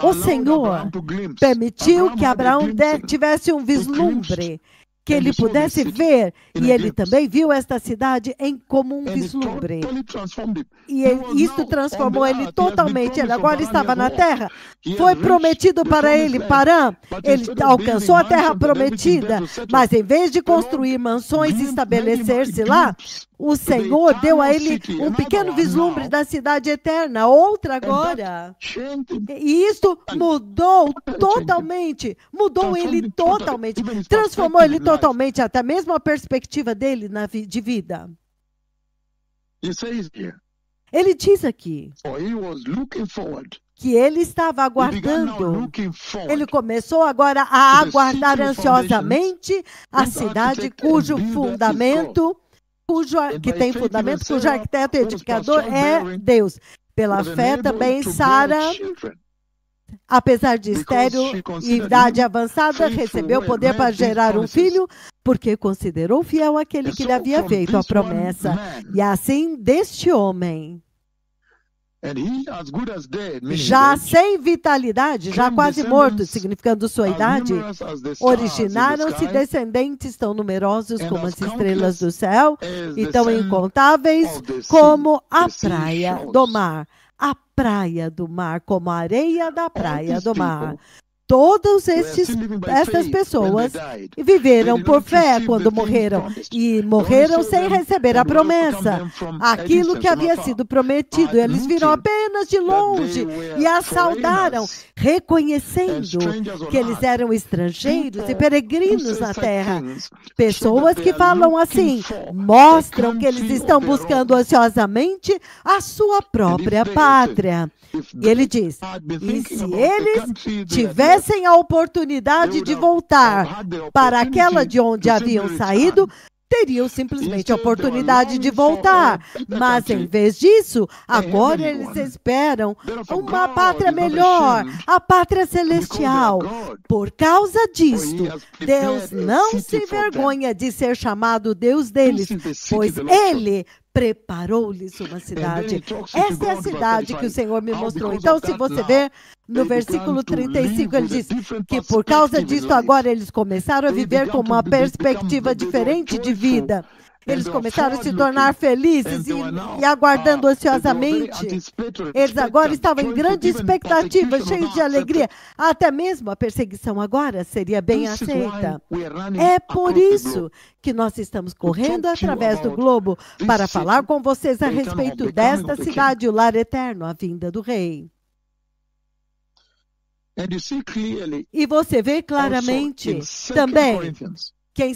o Senhor permitiu que Abraão tivesse um vislumbre, que ele pudesse ver, e ele também viu esta cidade como um vislumbre. E isso transformou ele totalmente. Ele agora estava na terra. Foi prometido para ele, Parã. Ele alcançou a terra prometida, mas em vez de construir mansões e estabelecer-se lá, o Senhor deu a ele um pequeno vislumbre da cidade eterna, outra agora. E isso mudou totalmente, mudou ele totalmente, transformou ele totalmente, até mesmo a perspectiva dele de vida. Ele diz aqui que ele estava aguardando. Ele começou agora a aguardar ansiosamente a cidade cujo fundamento, que tem fundamento, cujo arquiteto e edificador é Deus. Pela fé também Sara, apesar de estéril e idade avançada, recebeu poder para gerar um filho, porque considerou fiel aquele que lhe havia feito a promessa. E assim, deste homem, já sem vitalidade, já quase morto, significando sua idade, originaram-se descendentes tão numerosos como as estrelas do céu e tão incontáveis como a praia do mar. A praia do mar, como a areia da praia do mar. Todas estas pessoas viveram por fé quando morreram, e morreram sem receber a promessa, aquilo que havia sido prometido. Eles viram apenas de longe e a saudaram, reconhecendo que eles eram estrangeiros e peregrinos na terra. Pessoas que falam assim, mostram que eles estão buscando ansiosamente a sua própria pátria. E ele diz, e se eles tivessem a oportunidade de voltar para aquela de onde haviam saído, teriam simplesmente a oportunidade de voltar. Mas, em vez disso, agora eles esperam uma pátria melhor, a pátria celestial. Por causa disto, Deus não se envergonha de ser chamado Deus deles, pois Ele preparou-lhes uma cidade. Essa é a cidade que o Senhor me mostrou. Então, se você ver no versículo 35, ele diz que por causa disso agora eles começaram a viver com uma perspectiva diferente de vida. Eles começaram a se tornar felizes e aguardando ansiosamente. Eles agora estavam em grande expectativa, cheios de alegria. Até mesmo a perseguição agora seria bem aceita. É por isso que nós estamos correndo através do globo para falar com vocês a respeito desta cidade, o lar eterno, a vinda do Rei. E você vê claramente também que em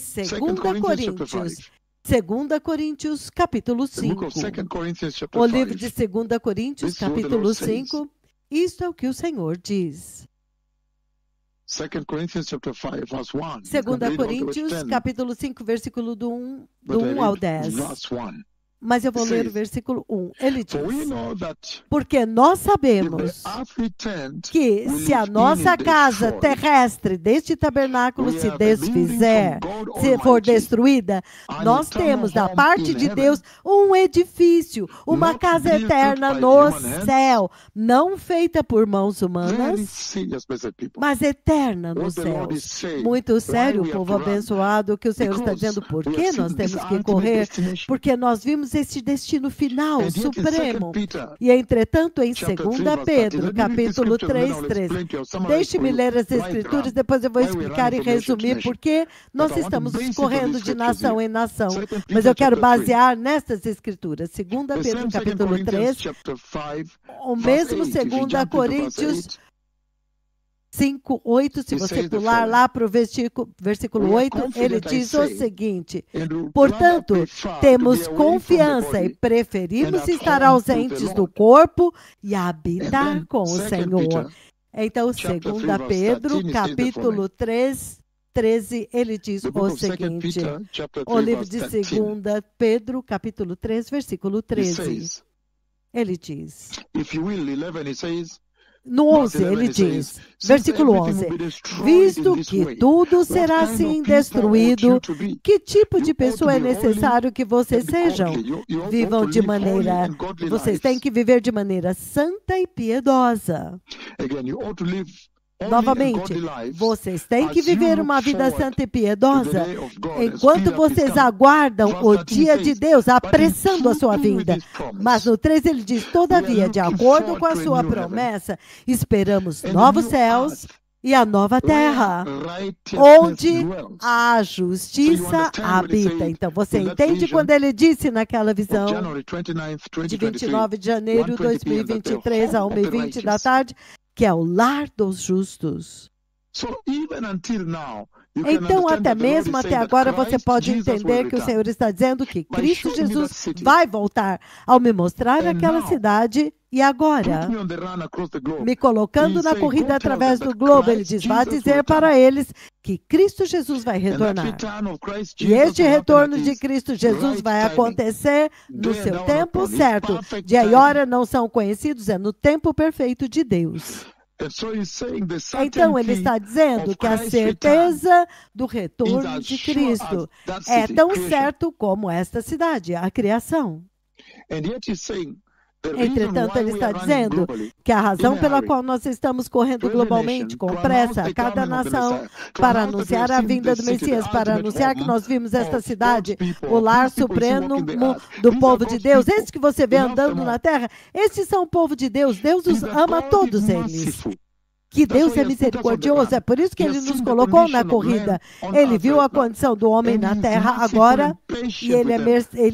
2 Coríntios, capítulo 5. O livro de 2 Coríntios, capítulo 5. Isto é o que o Senhor diz. 2 Coríntios, capítulo 5, versículo do 1 ao 10. Mas eu vou ler o versículo 1. Ele diz, porque nós sabemos que se a nossa casa terrestre deste tabernáculo se desfizer, se for destruída, nós temos da parte de Deus um edifício, uma casa eterna no céu, não feita por mãos humanas, mas eterna nos céus. Muito sério, povo abençoado, que o Senhor está dizendo, por que nós temos que correr? Porque nós vimos este destino final, supremo. E, entretanto, em 2 Pedro, capítulo 3:13. Deixe-me ler as Escrituras, depois eu vou explicar e resumir porque nós estamos correndo de nação em nação. Mas eu quero basear nestas Escrituras. 2 Pedro, capítulo 3, o mesmo 2 Coríntios 5, 8, se você pular lá para o versículo 8, ele diz o seguinte, portanto, temos confiança e preferimos estar ausentes do corpo e habitar com o Senhor. Então, 2 Pedro, capítulo 3, 13, ele diz o seguinte, o livro de 2 Pedro, capítulo 3, versículo 13, ele diz, no 11 ele diz, versículo 11, visto que tudo será assim destruído, que tipo de pessoa é necessário que vocês sejam? Vivam de maneira, vocês têm que viver de maneira santa e piedosa. Novamente, vocês têm que viver uma vida santa e piedosa enquanto vocês aguardam o dia de Deus, apressando a sua vinda. Mas no 3 ele diz, todavia, de acordo com a sua promessa, esperamos novos céus e a nova terra, onde a justiça habita. Então, você entende quando ele disse naquela visão de 29 de janeiro de 2023 a 1h20 da tarde, que é o lar dos justos. Então, até mesmo até agora, você pode entender que o Senhor está dizendo que Cristo Jesus vai voltar ao me mostrar aquela cidade. E agora, me colocando na corrida através do globo, ele diz, vai dizer para eles que Cristo Jesus vai retornar. E este retorno de Cristo Jesus vai acontecer no seu tempo certo. Dia e hora não são conhecidos, é no tempo perfeito de Deus. Então, ele está dizendo que a certeza do retorno de Cristo é tão certo como esta cidade, a criação. Entretanto, ele está dizendo que a razão pela qual nós estamos correndo globalmente, com pressa, cada nação, para anunciar a vinda do Messias, para anunciar que nós vimos esta cidade, o lar supremo do povo de Deus, esses que você vê andando na terra, esses são o povo de Deus, Deus os ama todos eles. Que Deus é misericordioso, é por isso que ele nos colocou na corrida. Ele viu a condição do homem na terra agora, e ele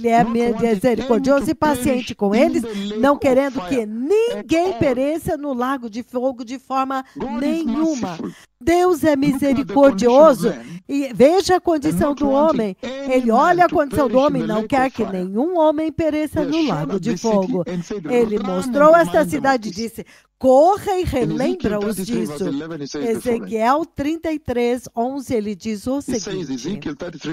é misericordioso e paciente com eles, não querendo que ninguém pereça no lago de fogo de forma nenhuma. Deus é misericordioso e veja a condição do homem. Ele olha a condição do homem, não quer que nenhum homem pereça no lago de fogo. Ele mostrou esta cidade e disse, corra e relembra-os disso. Ezequiel 33, 11, ele diz o seguinte.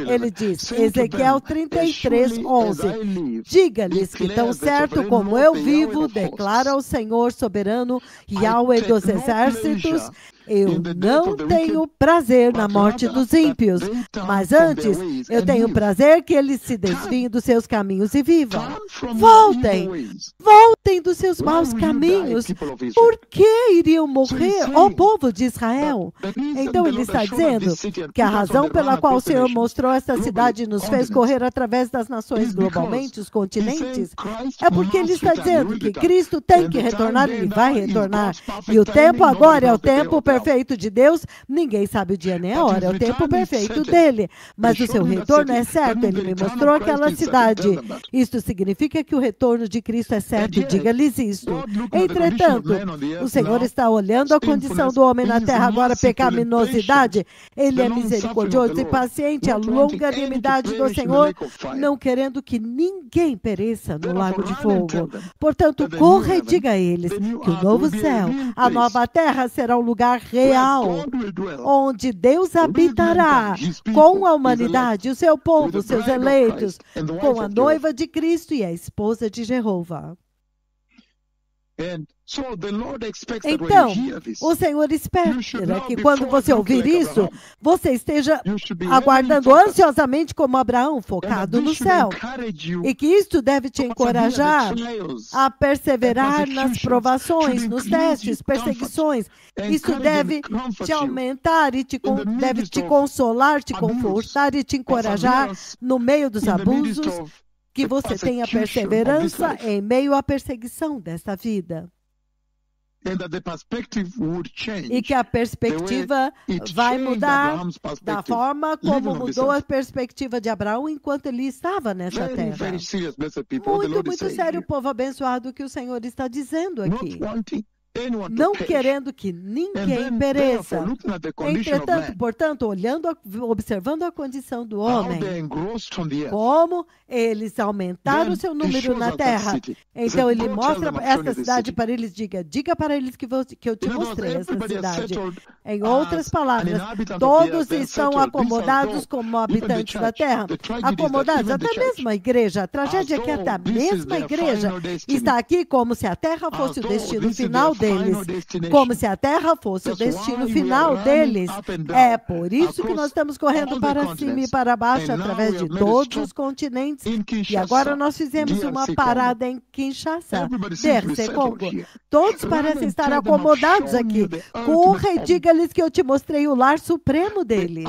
Ele diz, Ezequiel 33, 11. Diga-lhes que tão certo como eu vivo, declara o Senhor soberano, Yahweh dos exércitos, eu não tenho prazer na morte dos ímpios, mas antes eu tenho prazer que eles se desviem dos seus caminhos e vivam. Voltem dos seus maus caminhos. Por que iriam morrer, ó povo de Israel? Então ele está dizendo que a razão pela qual o Senhor mostrou esta cidade e nos fez correr através das nações globalmente, os continentes, é porque ele está dizendo que Cristo tem que retornar, ele vai retornar. E o tempo agora é o tempo perfeito de Deus, ninguém sabe o dia nem a hora, é o tempo perfeito dele. Mas o seu retorno é certo, ele me mostrou aquela cidade. Isto significa que o retorno de Cristo é certo, diga-lhes isto. Entretanto, o Senhor está olhando a condição do homem na terra agora, pecaminosidade. Ele é misericordioso e paciente, a longanimidade do Senhor, não querendo que ninguém pereça no lago de fogo. Portanto, corra e diga a eles que o novo céu, a nova terra será um lugar real, onde Deus habitará com a humanidade, o seu povo, seus eleitos, com a noiva de Cristo e a esposa de Jeová. Então, o Senhor espera que quando você ouvir isso, você esteja aguardando ansiosamente como Abraão, focado no céu. E que isto deve te encorajar a perseverar nas provações, nos testes, perseguições. Isso deve te aumentar e deve te consolar, te confortar e te encorajar no meio dos abusos, que você tenha perseverança em meio à perseguição desta vida. E que a perspectiva vai mudar da forma como mudou a perspectiva de Abraão enquanto ele estava nessa terra. Muito sério, povo abençoado, que o Senhor está dizendo aqui. Não querendo que ninguém pereça. Entretanto, portanto, observando a condição do homem, como eles aumentaram o seu número na terra. Então, ele mostra esta cidade para eles, diga para eles que eu te mostrei essa cidade. Em outras palavras, todos estão acomodados como habitantes da terra. Acomodados, até mesmo a igreja. A tragédia é que até a mesma igreja está aqui como se a terra fosse o destino final deles. deles, como se a terra fosse o destino final deles. É por isso que nós estamos correndo para cima e para baixo, através de todos os continentes. E agora nós fizemos uma parada em Kinshasa, DRC Congo. Todos parecem estar acomodados aqui. Corra e diga-lhes que eu te mostrei o lar supremo deles.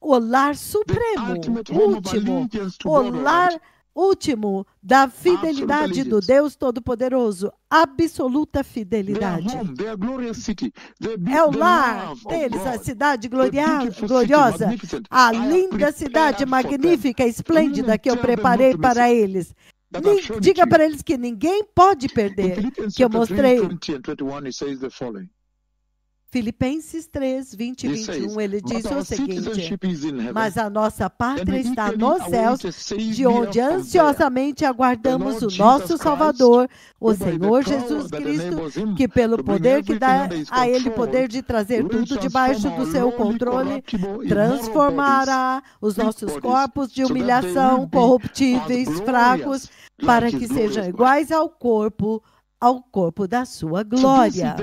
O lar supremo, último, o lar último da fidelidade do Deus Todo-Poderoso, absoluta fidelidade. É o lar deles, a cidade gloriosa, a linda cidade magnífica, esplêndida que eu preparei para eles. Diga para eles que ninguém pode perder, que eu mostrei. Filipenses 3, 20 e 21, ele diz o seguinte: mas a nossa pátria está nos céus, de onde ansiosamente aguardamos o nosso Salvador, o Senhor Jesus Cristo, que pelo poder que dá a Ele poder de trazer tudo debaixo do seu controle, transformará os nossos corpos de humilhação, corruptíveis, fracos, para que sejam iguais ao corpo da sua glória.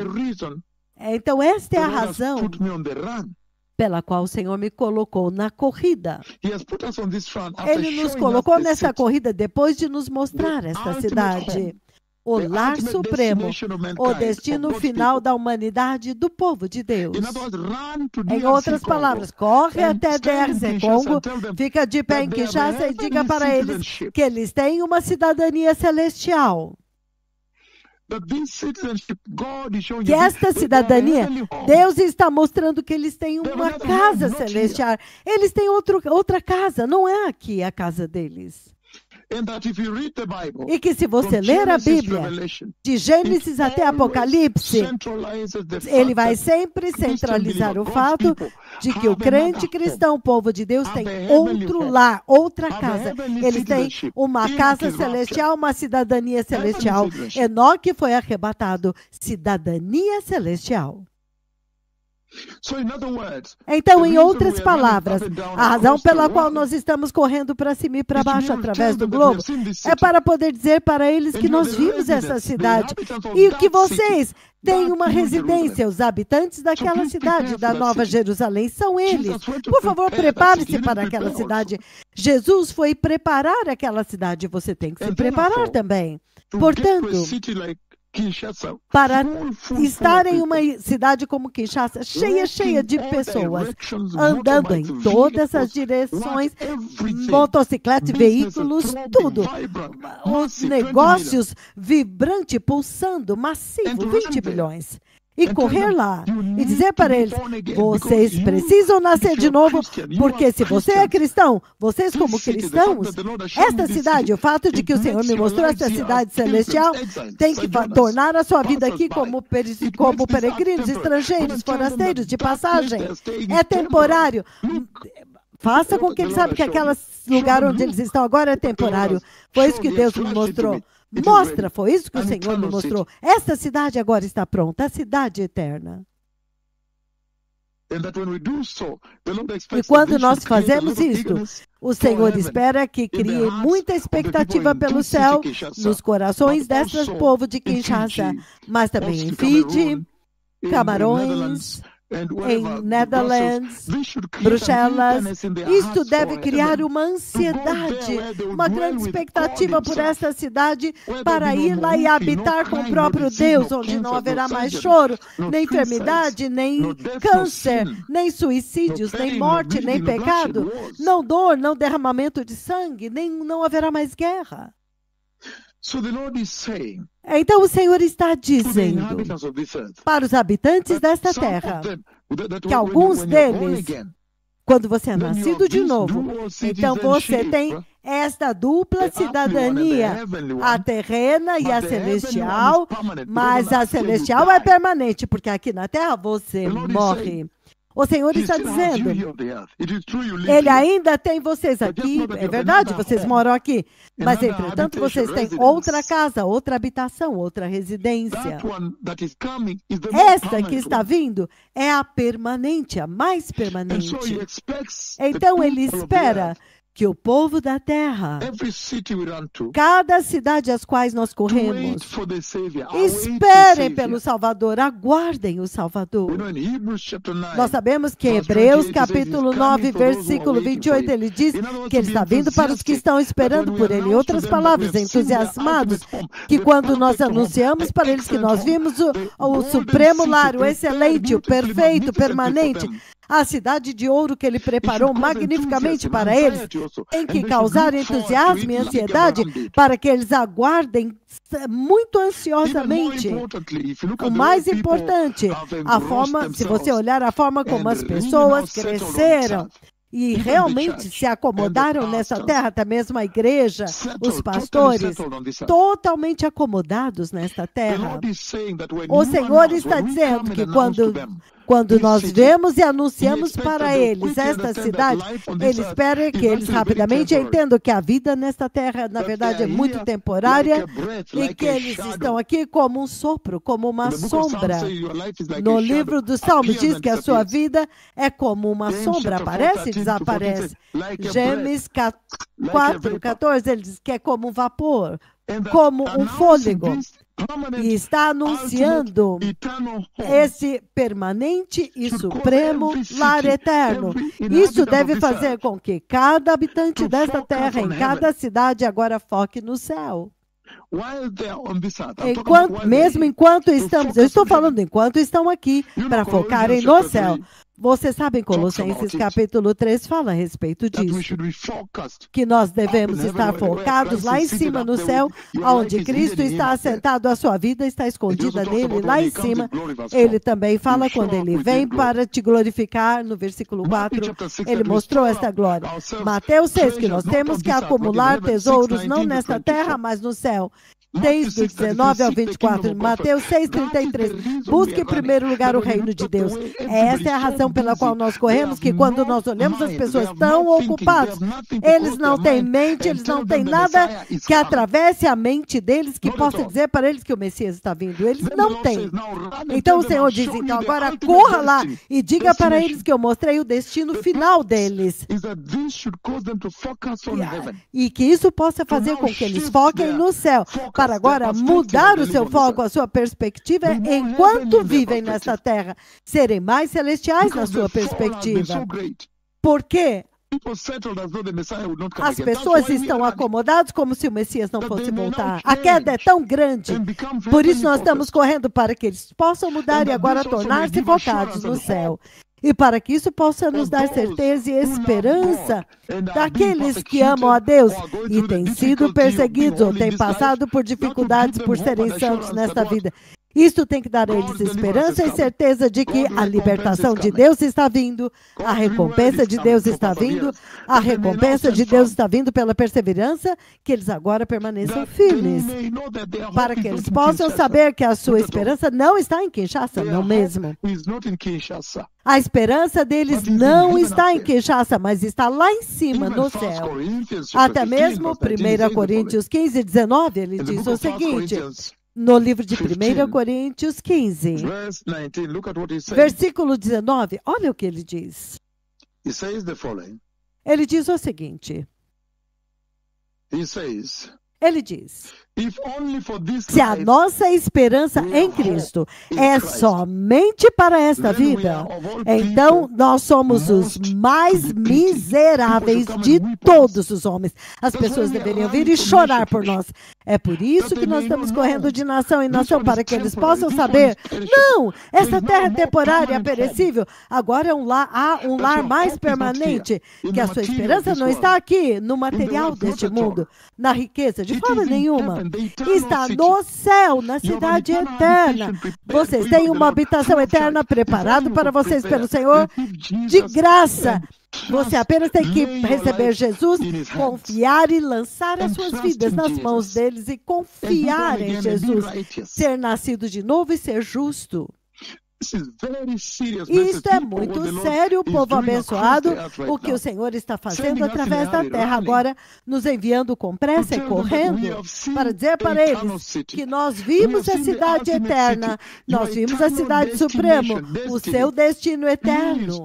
Então, esta é a razão pela qual o Senhor me colocou na corrida. Ele nos colocou nessa corrida depois de nos mostrar esta cidade, o lar supremo, o destino final da humanidade, do povo de Deus. Em outras palavras, corre até DRC Congo, fica de pé em Kinshasa e diga para eles que eles têm uma cidadania celestial. Que esta cidadania, Deus está mostrando que eles têm uma casa celestial. Eles têm outra casa, não é aqui a casa deles. E que se você ler a Bíblia, de Gênesis até Apocalipse, ele vai sempre centralizar o fato de que o crente cristão, o povo de Deus, tem outro lar, outra casa. Eles têm uma casa celestial, uma cidadania celestial. Enoque foi arrebatado, cidadania celestial. Então, em outras palavras, a razão pela qual nós estamos correndo para cima e para baixo através do globo é para poder dizer para eles que nós vimos essa cidade e que vocês têm uma residência. Os habitantes daquela cidade, da Nova Jerusalém, são eles. Por favor, prepare-se para aquela cidade. Jesus foi preparar aquela cidade, você tem que se preparar também. Portanto, para estar em uma cidade como Kinshasa, cheia de pessoas, andando em todas as direções, motocicletas, veículos, tudo. Os negócios vibrante, pulsando, massivo, 20 milhões. E correr lá e dizer para eles, vocês precisam nascer de novo, porque se você é cristão, vocês como cristãos, esta cidade, o fato de que o Senhor me mostrou essa cidade celestial, tem que tornar a sua vida aqui como peregrinos, estrangeiros, forasteiros, de passagem. É temporário. Faça com que eles saibam que aquele lugar onde eles estão agora é temporário. Foi isso que Deus me mostrou. Mostra, foi isso que o Senhor me mostrou. Esta cidade agora está pronta, a cidade eterna. E quando nós fazemos isto, o Senhor espera que crie muita expectativa pelo céu nos corações desses povos de Kinshasa, mas também em Fiji, Camarões, em Netherlands, Bruxelas. Isto deve criar uma ansiedade, uma grande expectativa por essa cidade para ir lá e habitar com o próprio Deus, onde não haverá mais choro, nem enfermidade, nem câncer, nem suicídios, nem morte, nem pecado, não dor, não derramamento de sangue, nem não haverá mais guerra. Então o Senhor está dizendo para os habitantes desta terra que alguns deles, quando você é nascido de novo, então você tem esta dupla cidadania, a terrena e a celestial, mas a celestial é permanente, porque aqui na terra você morre. O Senhor está dizendo, Ele ainda tem vocês aqui, é verdade, vocês moram aqui, mas entretanto vocês têm outra casa, outra habitação, outra residência. Esta que está vindo é a permanente, a mais permanente. Então Ele espera que o povo da terra, cada cidade às quais nós corremos, esperem pelo Salvador, aguardem o Salvador. Nós sabemos que em Hebreus capítulo 9, versículo 28, ele diz que ele está vindo para os que estão esperando por ele. Em outras palavras, entusiasmados, que quando nós anunciamos para eles que nós vimos o supremo lar, o excelente, o perfeito, permanente, a cidade de ouro que ele preparou magnificamente para eles, tem que causar entusiasmo e ansiedade para que eles aguardem muito ansiosamente. O mais importante, a forma, se você olhar a forma como as pessoas cresceram e realmente se acomodaram nessa terra, até mesmo a igreja, os pastores, totalmente acomodados nesta terra. O Senhor está dizendo que quando nós vemos e anunciamos para eles esta cidade, Ele espera que eles rapidamente entendam que a vida nesta terra, na verdade, é muito temporária e que eles estão aqui como um sopro, como uma sombra. No livro dos Salmos diz que a sua vida é como uma sombra, aparece e desaparece. Gênesis 4:14, ele diz que é como um vapor, como um fôlego. E está anunciando esse permanente e supremo lar eterno. Isso deve fazer com que cada habitante desta terra, em cada cidade, agora foque no céu. Mesmo enquanto estamos, eu estou falando enquanto estão aqui, para focarem no céu. Vocês sabem, Colossenses capítulo 3 fala a respeito disso, que nós devemos estar focados lá em cima no céu, onde Cristo está assentado, a sua vida está escondida nele, lá em cima. Ele também fala quando ele vem para te glorificar, no versículo 4, ele mostrou esta glória. Mateus 6, que nós temos que acumular tesouros não nesta terra, mas no céu. Desde o 19 ao 24, Mateus 6,33. Busque em primeiro lugar o reino de Deus. Essa é a razão pela qual nós corremos, que quando nós olhamos as pessoas tão ocupadas, eles não têm mente, eles não têm nada que atravesse a mente deles, que possa dizer para eles que o Messias está vindo. Eles não têm. Então o Senhor diz, então agora corra lá e diga para eles que eu mostrei o destino final deles. E que isso possa fazer com que eles foquem no céu, para agora mudar o seu foco, a sua perspectiva, enquanto vivem nesta terra, serem mais celestiais na sua perspectiva. Por quê? As pessoas estão acomodadas como se o Messias não fosse voltar. A queda é tão grande. Por isso nós estamos correndo para que eles possam mudar e agora tornar-se focados no céu. E para que isso possa nos dar certeza e esperança daqueles que amam a Deus e têm sido perseguidos ou têm passado por dificuldades por serem santos nesta vida. Isto tem que dar a eles esperança e certeza de que a libertação de Deus está vindo, a recompensa de Deus está vindo, a recompensa de Deus está vindo pela perseverança, que eles agora permaneçam firmes, para que eles possam saber que a sua esperança não está em Kinshasa, não mesmo. A esperança deles não está em Kinshasa, mas está lá em cima, no céu. Até mesmo 1 Coríntios 15, 19, ele diz o seguinte... No livro de 1 Coríntios 15, versículo 19, olha o que ele diz. Ele diz o seguinte. Ele diz, se a nossa esperança em Cristo é somente para esta vida, então nós somos os mais miseráveis de todos os homens. As pessoas deveriam vir e chorar por nós. É por isso que nós estamos correndo de nação em nação, para que eles possam saber, não, essa terra é temporária, é perecível, agora há um lar mais permanente, que a sua esperança não está aqui, no material deste mundo, na riqueza, de forma nenhuma. Está no céu, na cidade eterna. Vocês têm uma habitação eterna preparada para vocês pelo Senhor de graça. Você apenas tem que receber Jesus, confiar e lançar as suas vidas nas mãos deles e confiar em Jesus. Ser nascido de novo e ser justo. Isto é muito sério, povo abençoado, o que o Senhor está fazendo através da terra agora, nos enviando com pressa e correndo, para dizer para eles que nós vimos a cidade eterna, nós vimos a cidade suprema, o seu destino eterno.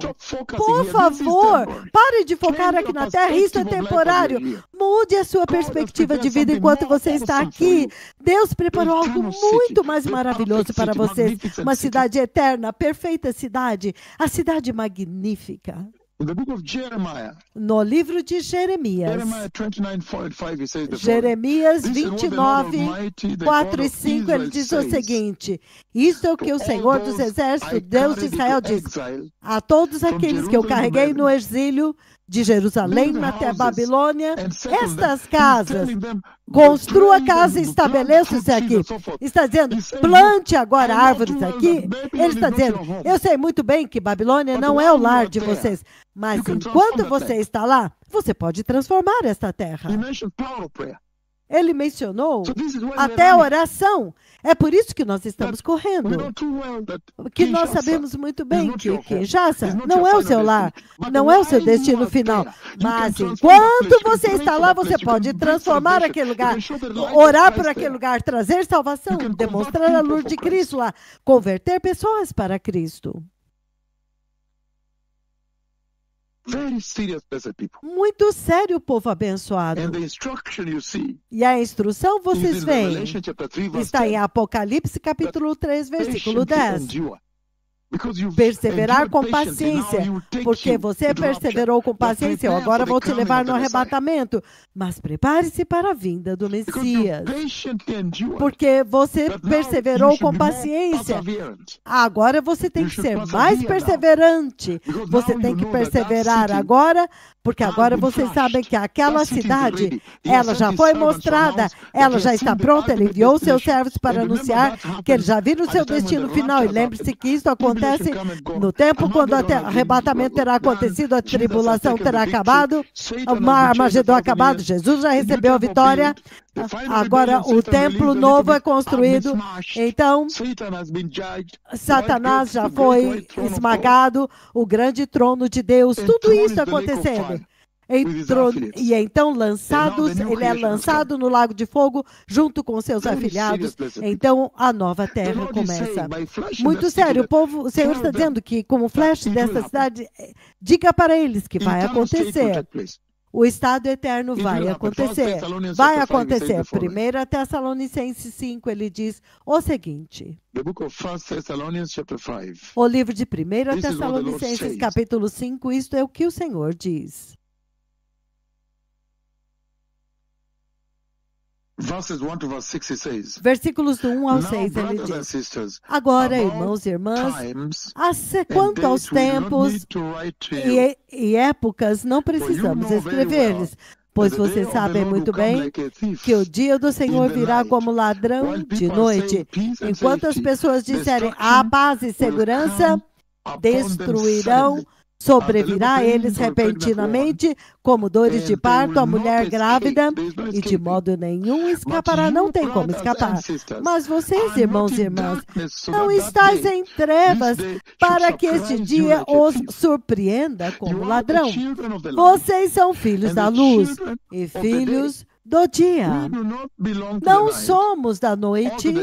Por favor, pare de focar aqui na terra, isso é temporário. Mude a sua perspectiva de vida enquanto você está aqui. Deus preparou algo muito mais maravilhoso para vocês, uma cidade eterna, perfeita cidade, a cidade magnífica. No livro de Jeremias, Jeremias 29, 4 e 5, ele diz o seguinte: isto é o que o Senhor dos Exércitos, Deus de Israel, diz: a todos aqueles que eu carreguei no exílio de Jerusalém até a Babilônia, estas casas, construa a casa e estabeleça-se aqui. Está dizendo, plante agora árvores aqui. Ele está dizendo, eu sei muito bem que Babilônia não é o lar de vocês, mas enquanto você está lá, você pode transformar esta terra. Ele mencionou até a oração. É por isso que nós estamos correndo. Que nós sabemos muito bem que Kinshasa não é o seu lar, não é o seu destino final. Mas enquanto você está lá, você pode transformar aquele lugar, orar por aquele lugar, trazer salvação, demonstrar a luz de Cristo lá, converter pessoas para Cristo. Muito sério, povo abençoado. E a instrução vocês veem está em Apocalipse capítulo 3, versículo 10. Perseverar com paciência, porque você perseverou com paciência, eu agora vou te levar no arrebatamento. Mas prepare-se para a vinda do Messias, porque você perseverou com paciência. Agora você tem que ser mais perseverante. Você tem que perseverar agora, porque agora vocês sabem que aquela cidade, ela já foi mostrada, ela já está pronta. Ele enviou seus servos para anunciar que eles já viram o seu destino final. E lembre-se que isso acontece no tempo quando o arrebatamento terá acontecido, a tribulação terá acabado, o Armagedon acabado, Jesus já recebeu a vitória, agora o templo novo é construído, então Satanás já foi esmagado, o grande trono de Deus, tudo isso acontecendo. E então ele é lançado no lago de fogo junto com seus afilhados. Então a nova terra começa. Muito sério, o Senhor está dizendo que como flash desta cidade, diga para eles que vai acontecer. O estado eterno vai acontecer. Vai acontecer. 1 Tessalonicenses 5, ele diz o seguinte. O livro de 1 Tessalonicenses capítulo 5, isto é o que o Senhor diz. Versículos do 1 ao 6, ele diz: agora, irmãos e irmãs, quanto aos tempos e épocas, não precisamos escrever-lhes, pois vocês sabem muito bem que o dia do Senhor virá como ladrão de noite. Enquanto as pessoas disserem a paz e segurança, destruirão, sobrevirá a eles repentinamente, como dores de parto, a mulher grávida, e de modo nenhum escapará, não tem como escapar. Mas vocês, irmãos e irmãs, não estáis em trevas para que este dia os surpreenda como ladrão. Vocês são filhos da luz e filhos do dia. Não somos da noite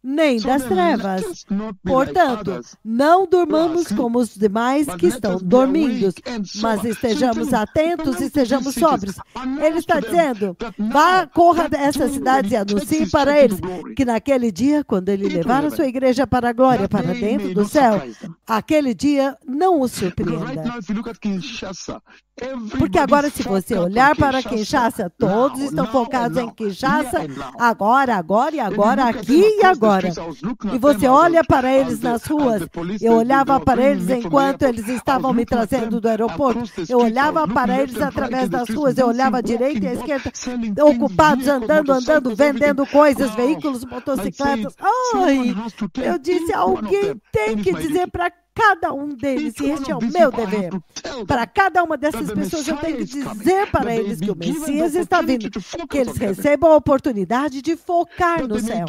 nem das trevas. Portanto, não durmamos como os demais que estão dormindo, mas estejamos atentos e sejamos sóbrios. Ele está dizendo, vá, corra dessas cidades e anuncie para eles que naquele dia, quando ele levar a sua igreja para a glória, para dentro do céu, aquele dia não os surpreenda. Porque agora, se você olhar para Kinshasa, todos estão focados em Kinshasa, agora, aqui e agora. E você olha para eles nas ruas, eu olhava para eles enquanto eles estavam me trazendo do aeroporto, eu olhava para eles através das ruas, eu olhava à direita e à esquerda, ocupados, andando, vendendo coisas, veículos, motocicletas. Ai, eu disse, alguém tem que dizer para cada um deles, e este é o meu dever. Para cada uma dessas pessoas, eu tenho que dizer para eles que o Messias está vindo, que eles recebam a oportunidade de focar no céu,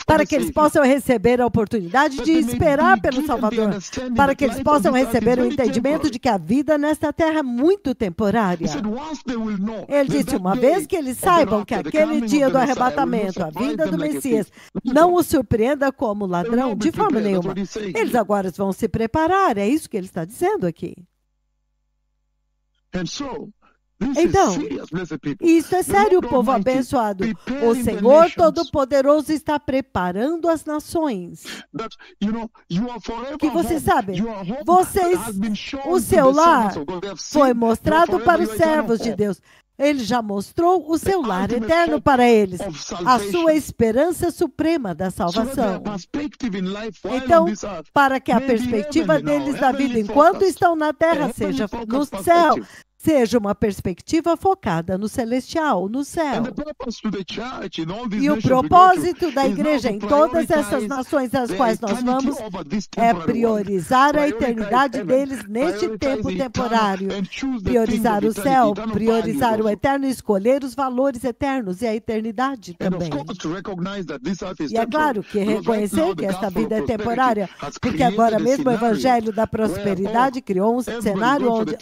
para que eles possam receber a oportunidade de esperar pelo Salvador, para que eles possam receber o entendimento de que a vida nesta terra é muito temporária. Ele disse, uma vez que eles saibam que aquele dia do arrebatamento, a vinda do Messias, não os surpreenda como ladrão, de forma nenhuma. Eles agora vão se preparar, é isso que ele está dizendo aqui. Então, isso é sério, povo abençoado. O Senhor Todo-Poderoso está preparando as nações. Que você sabe, o seu lar foi mostrado para os servos de Deus. Ele já mostrou o seu lar eterno para eles, a sua esperança suprema da salvação. Então, para que a perspectiva deles da vida enquanto estão na terra seja no céu, seja uma perspectiva focada no celestial, no céu. E o propósito da igreja em todas essas nações às quais nós vamos é priorizar a eternidade deles neste tempo temporário. Priorizar o céu, priorizar o eterno e escolher os valores eternos e a eternidade também. E é claro que reconhecer que esta vida é temporária, porque agora mesmo o evangelho da prosperidade criou um cenário onde...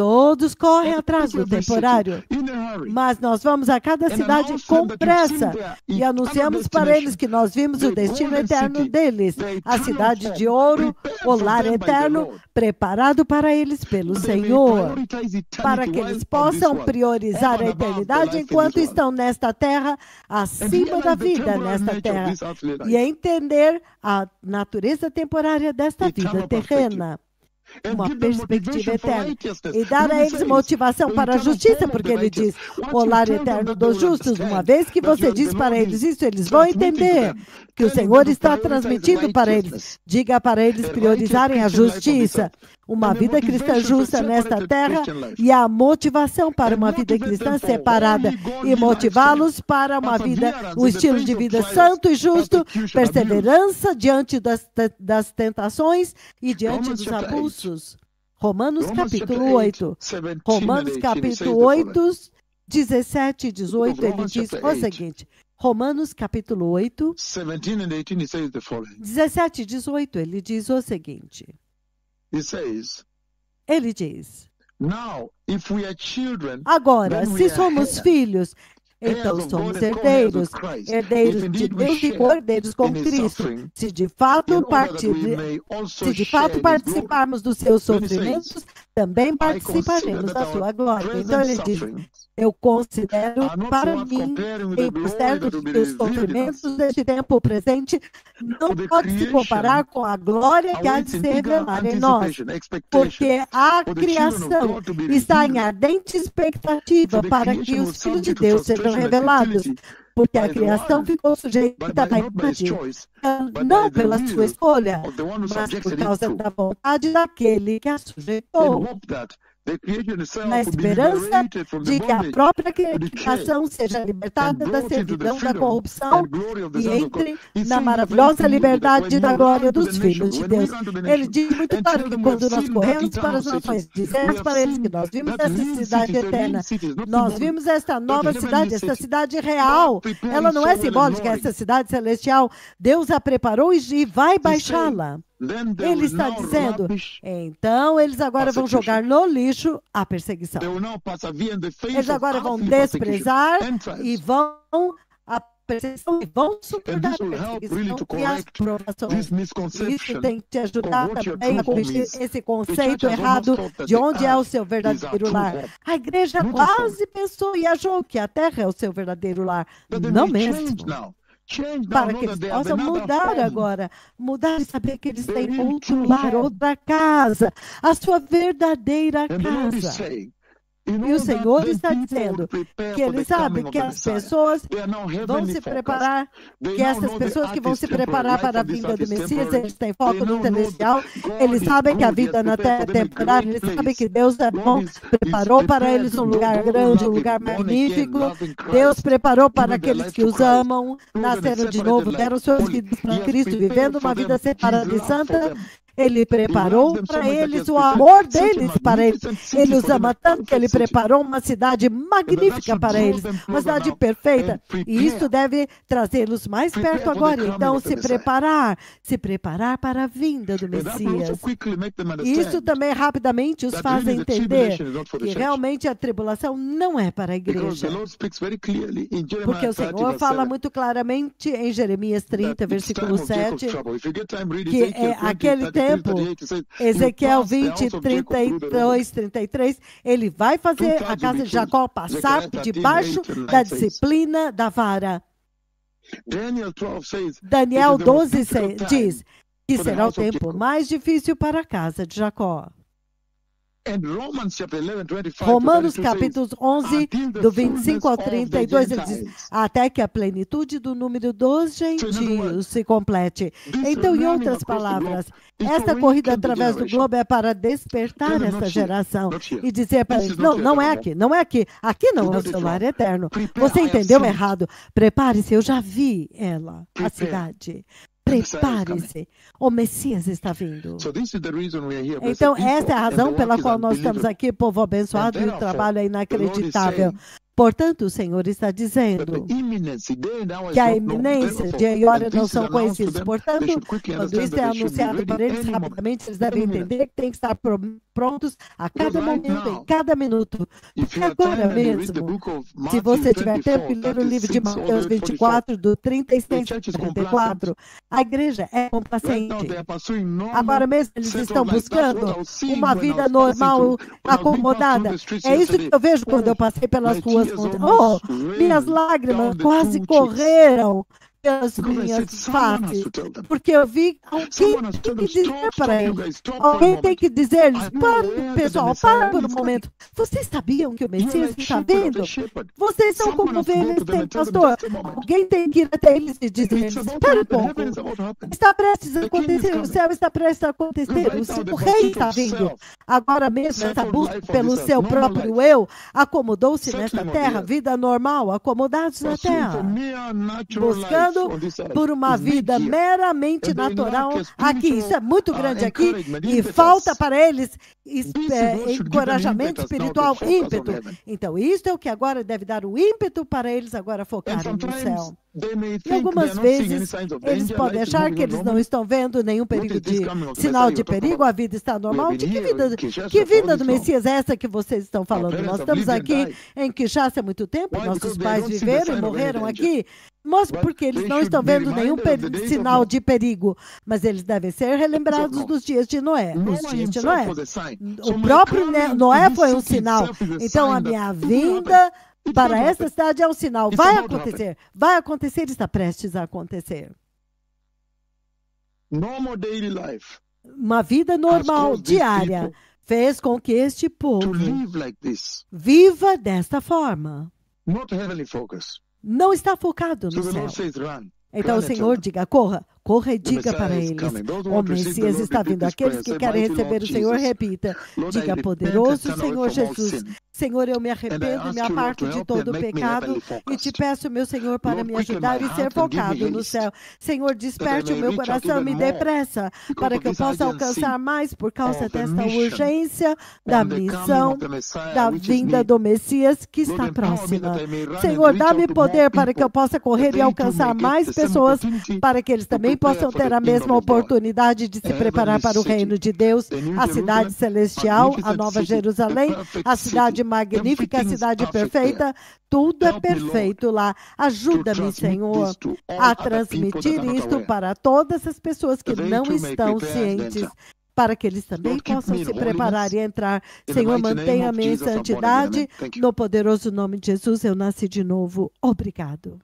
todos correm atrás do temporário, mas nós vamos a cada cidade com pressa e anunciamos para eles que nós vimos o destino eterno deles, a cidade de ouro, o lar eterno, preparado para eles pelo Senhor, para que eles possam priorizar a eternidade enquanto estão nesta terra, acima da vida nesta terra, e entender a natureza temporária desta vida terrena. Uma perspectiva eterna, e dar a eles motivação para a justiça, porque ele diz, o lar eterno dos justos. Uma vez que você diz para eles isso, eles vão entender que o Senhor está transmitindo para eles. Diga para eles priorizarem a justiça, uma vida cristã justa nesta terra, e a motivação para uma vida cristã separada, e motivá-los para uma vida, um estilo de vida santo e justo, perseverança diante das tentações e diante dos abusos. Romanos capítulo 8. Romanos capítulo 8, 17 e 18, ele diz o seguinte. Romanos capítulo 8, 17 e 18, ele diz o seguinte. Ele diz, agora, se somos filhos, então somos herdeiros, herdeiros de Deus e herdeiros com Cristo. Se de fato participarmos dos seus sofrimentos, também participaremos da sua glória. Então ele diz, eu considero para mim, em certo que os sofrimentos deste tempo presente não podem se comparar com a glória que há de se revelar em nós, porque a criação está em ardente expectativa para que os filhos de Deus sejam revelados, porque a criação ficou sujeita à imagem, não pela sua escolha, mas por causa da vontade daquele que a sujeitou, na esperança de que a própria criação seja libertada da servidão da corrupção e entre na maravilhosa liberdade da glória dos filhos de Deus. Ele diz muito claro que quando nós corremos para as nações, dizemos para eles que nós vimos essa cidade eterna, nós vimos esta nova cidade, esta cidade real. Ela não é simbólica, essa cidade celestial. Deus a preparou e vai baixá-la. Ele está dizendo, então eles agora vão jogar no lixo a perseguição. Eles agora vão desprezar e vão a perseguição e vão suportar a perseguição e as provações. Isso tem que te ajudar também a corrigir esse conceito errado de onde é o seu verdadeiro lar. A igreja quase pensou e achou que a terra é o seu verdadeiro lar. Não mesmo. Para que eles possam mudar agora, mudar e saber que eles têm outro lar, outra casa, a sua verdadeira casa. E o Senhor está dizendo que Ele sabe que as pessoas vão se preparar, que essas pessoas que vão se preparar para a vinda do Messias, eles têm foco no celestial, eles sabem que a vida na terra é temporária, eles sabem que Deus é bom, preparou para eles um lugar grande, um lugar magnífico. Deus preparou para aqueles que os amam, nasceram de novo, deram suas vidas para Cristo, vivendo uma vida separada e santa. Ele preparou para eles o amor deles para eles. Ele os ama tanto que Ele preparou uma cidade magnífica para eles, uma cidade perfeita. E isso deve trazê-los mais perto agora. Então, se preparar para a vinda do Messias. Isso também rapidamente os faz entender que realmente a tribulação não é para a igreja. Porque o Senhor fala muito claramente em Jeremias 30, versículo 7, que é aquele tempo, Ezequiel 20, 32, 33, ele vai fazer a casa de Jacó passar debaixo da disciplina da vara. Daniel 12 diz que será o tempo mais difícil para a casa de Jacó. Romanos capítulo 11, do 25 ao 32, ele diz, até que a plenitude do número dos gentios se complete. Então, em outras palavras, esta corrida através do globo é para despertar essa geração e dizer para eles, não é aqui, aqui não é o seu lar eterno. Você entendeu errado. Prepare-se, eu já vi ela, a cidade. Prepare-se, o Messias está vindo. Então, essa é a razão pela qual nós estamos aqui, povo abençoado, e o trabalho é inacreditável. Portanto, o Senhor está dizendo que a iminência, dia e hora não são conhecidos. Portanto, quando isso é anunciado para eles, rapidamente eles devem entender que tem que estar prontos a cada momento, em cada minuto. Porque agora mesmo, se você tiver tempo, ler o livro de Mateus 24, do 36 ao 34, a igreja é complacente. Agora mesmo eles estão buscando uma vida normal, acomodada. É isso que eu vejo quando eu passei pelas ruas. Oh, minhas lágrimas quase correram pelas minhas faces, porque eu vi alguém tem que dizer para eles. Alguém tem que dizer-lhes, pessoal, para por um momento. Vocês sabiam que o Messias está vindo? Vocês são como ovelhas sem pastor. Alguém tem que ir até eles e dizer, espera um pouco. Está prestes a acontecer, o céu está prestes a acontecer, o rei está vindo. Agora mesmo, essa busca pelo seu próprio eu acomodou-se nesta terra, vida normal, acomodados na terra, buscando por uma vida meramente natural aqui. Isso é muito grande aqui e falta para eles encorajamento espiritual, ímpeto. Então, isso é o que agora deve dar o ímpeto para eles agora focarem no céu. E algumas vezes eles podem achar que eles não estão vendo nenhum perigo sinal de perigo, a vida está normal. De que vida do Messias é essa que vocês estão falando? Nós estamos aqui em Kinshasa há muito tempo, nossos pais viveram e morreram aqui. Mas porque eles não estão vendo nenhum sinal de perigo, mas eles devem ser relembrados dos dias de Noé. Os dias de Noé. O próprio Noé foi um sinal. Então a minha vinda para essa cidade é um sinal. Vai acontecer, está prestes a acontecer. Uma vida normal, diária, fez com que este povo viva desta forma. Não está focado no céu. Então o Senhor diga, corra e diga para eles, o Messias está vindo. Aqueles que querem receber o Senhor, repita, diga, poderoso Senhor Jesus, Senhor, eu me arrependo e me aparto de todo o pecado e te peço, meu Senhor, para me ajudar e ser focado no céu. Senhor, desperte o meu coração, me dê pressa, para que eu possa alcançar mais por causa desta urgência da missão, da vinda do Messias que está próxima. Senhor, dá-me poder para que eu possa correr e alcançar mais pessoas, para que eles também possam ter a mesma oportunidade de se preparar para o reino de Deus, a cidade celestial, a Nova Jerusalém, a cidade magnífica, a cidade perfeita. Tudo é perfeito lá. Ajuda-me, Senhor, a transmitir isto para todas as pessoas que não estão cientes, para que eles também possam se preparar e entrar. Senhor, mantenha-me em santidade. No poderoso nome de Jesus, eu nasci de novo. Obrigado.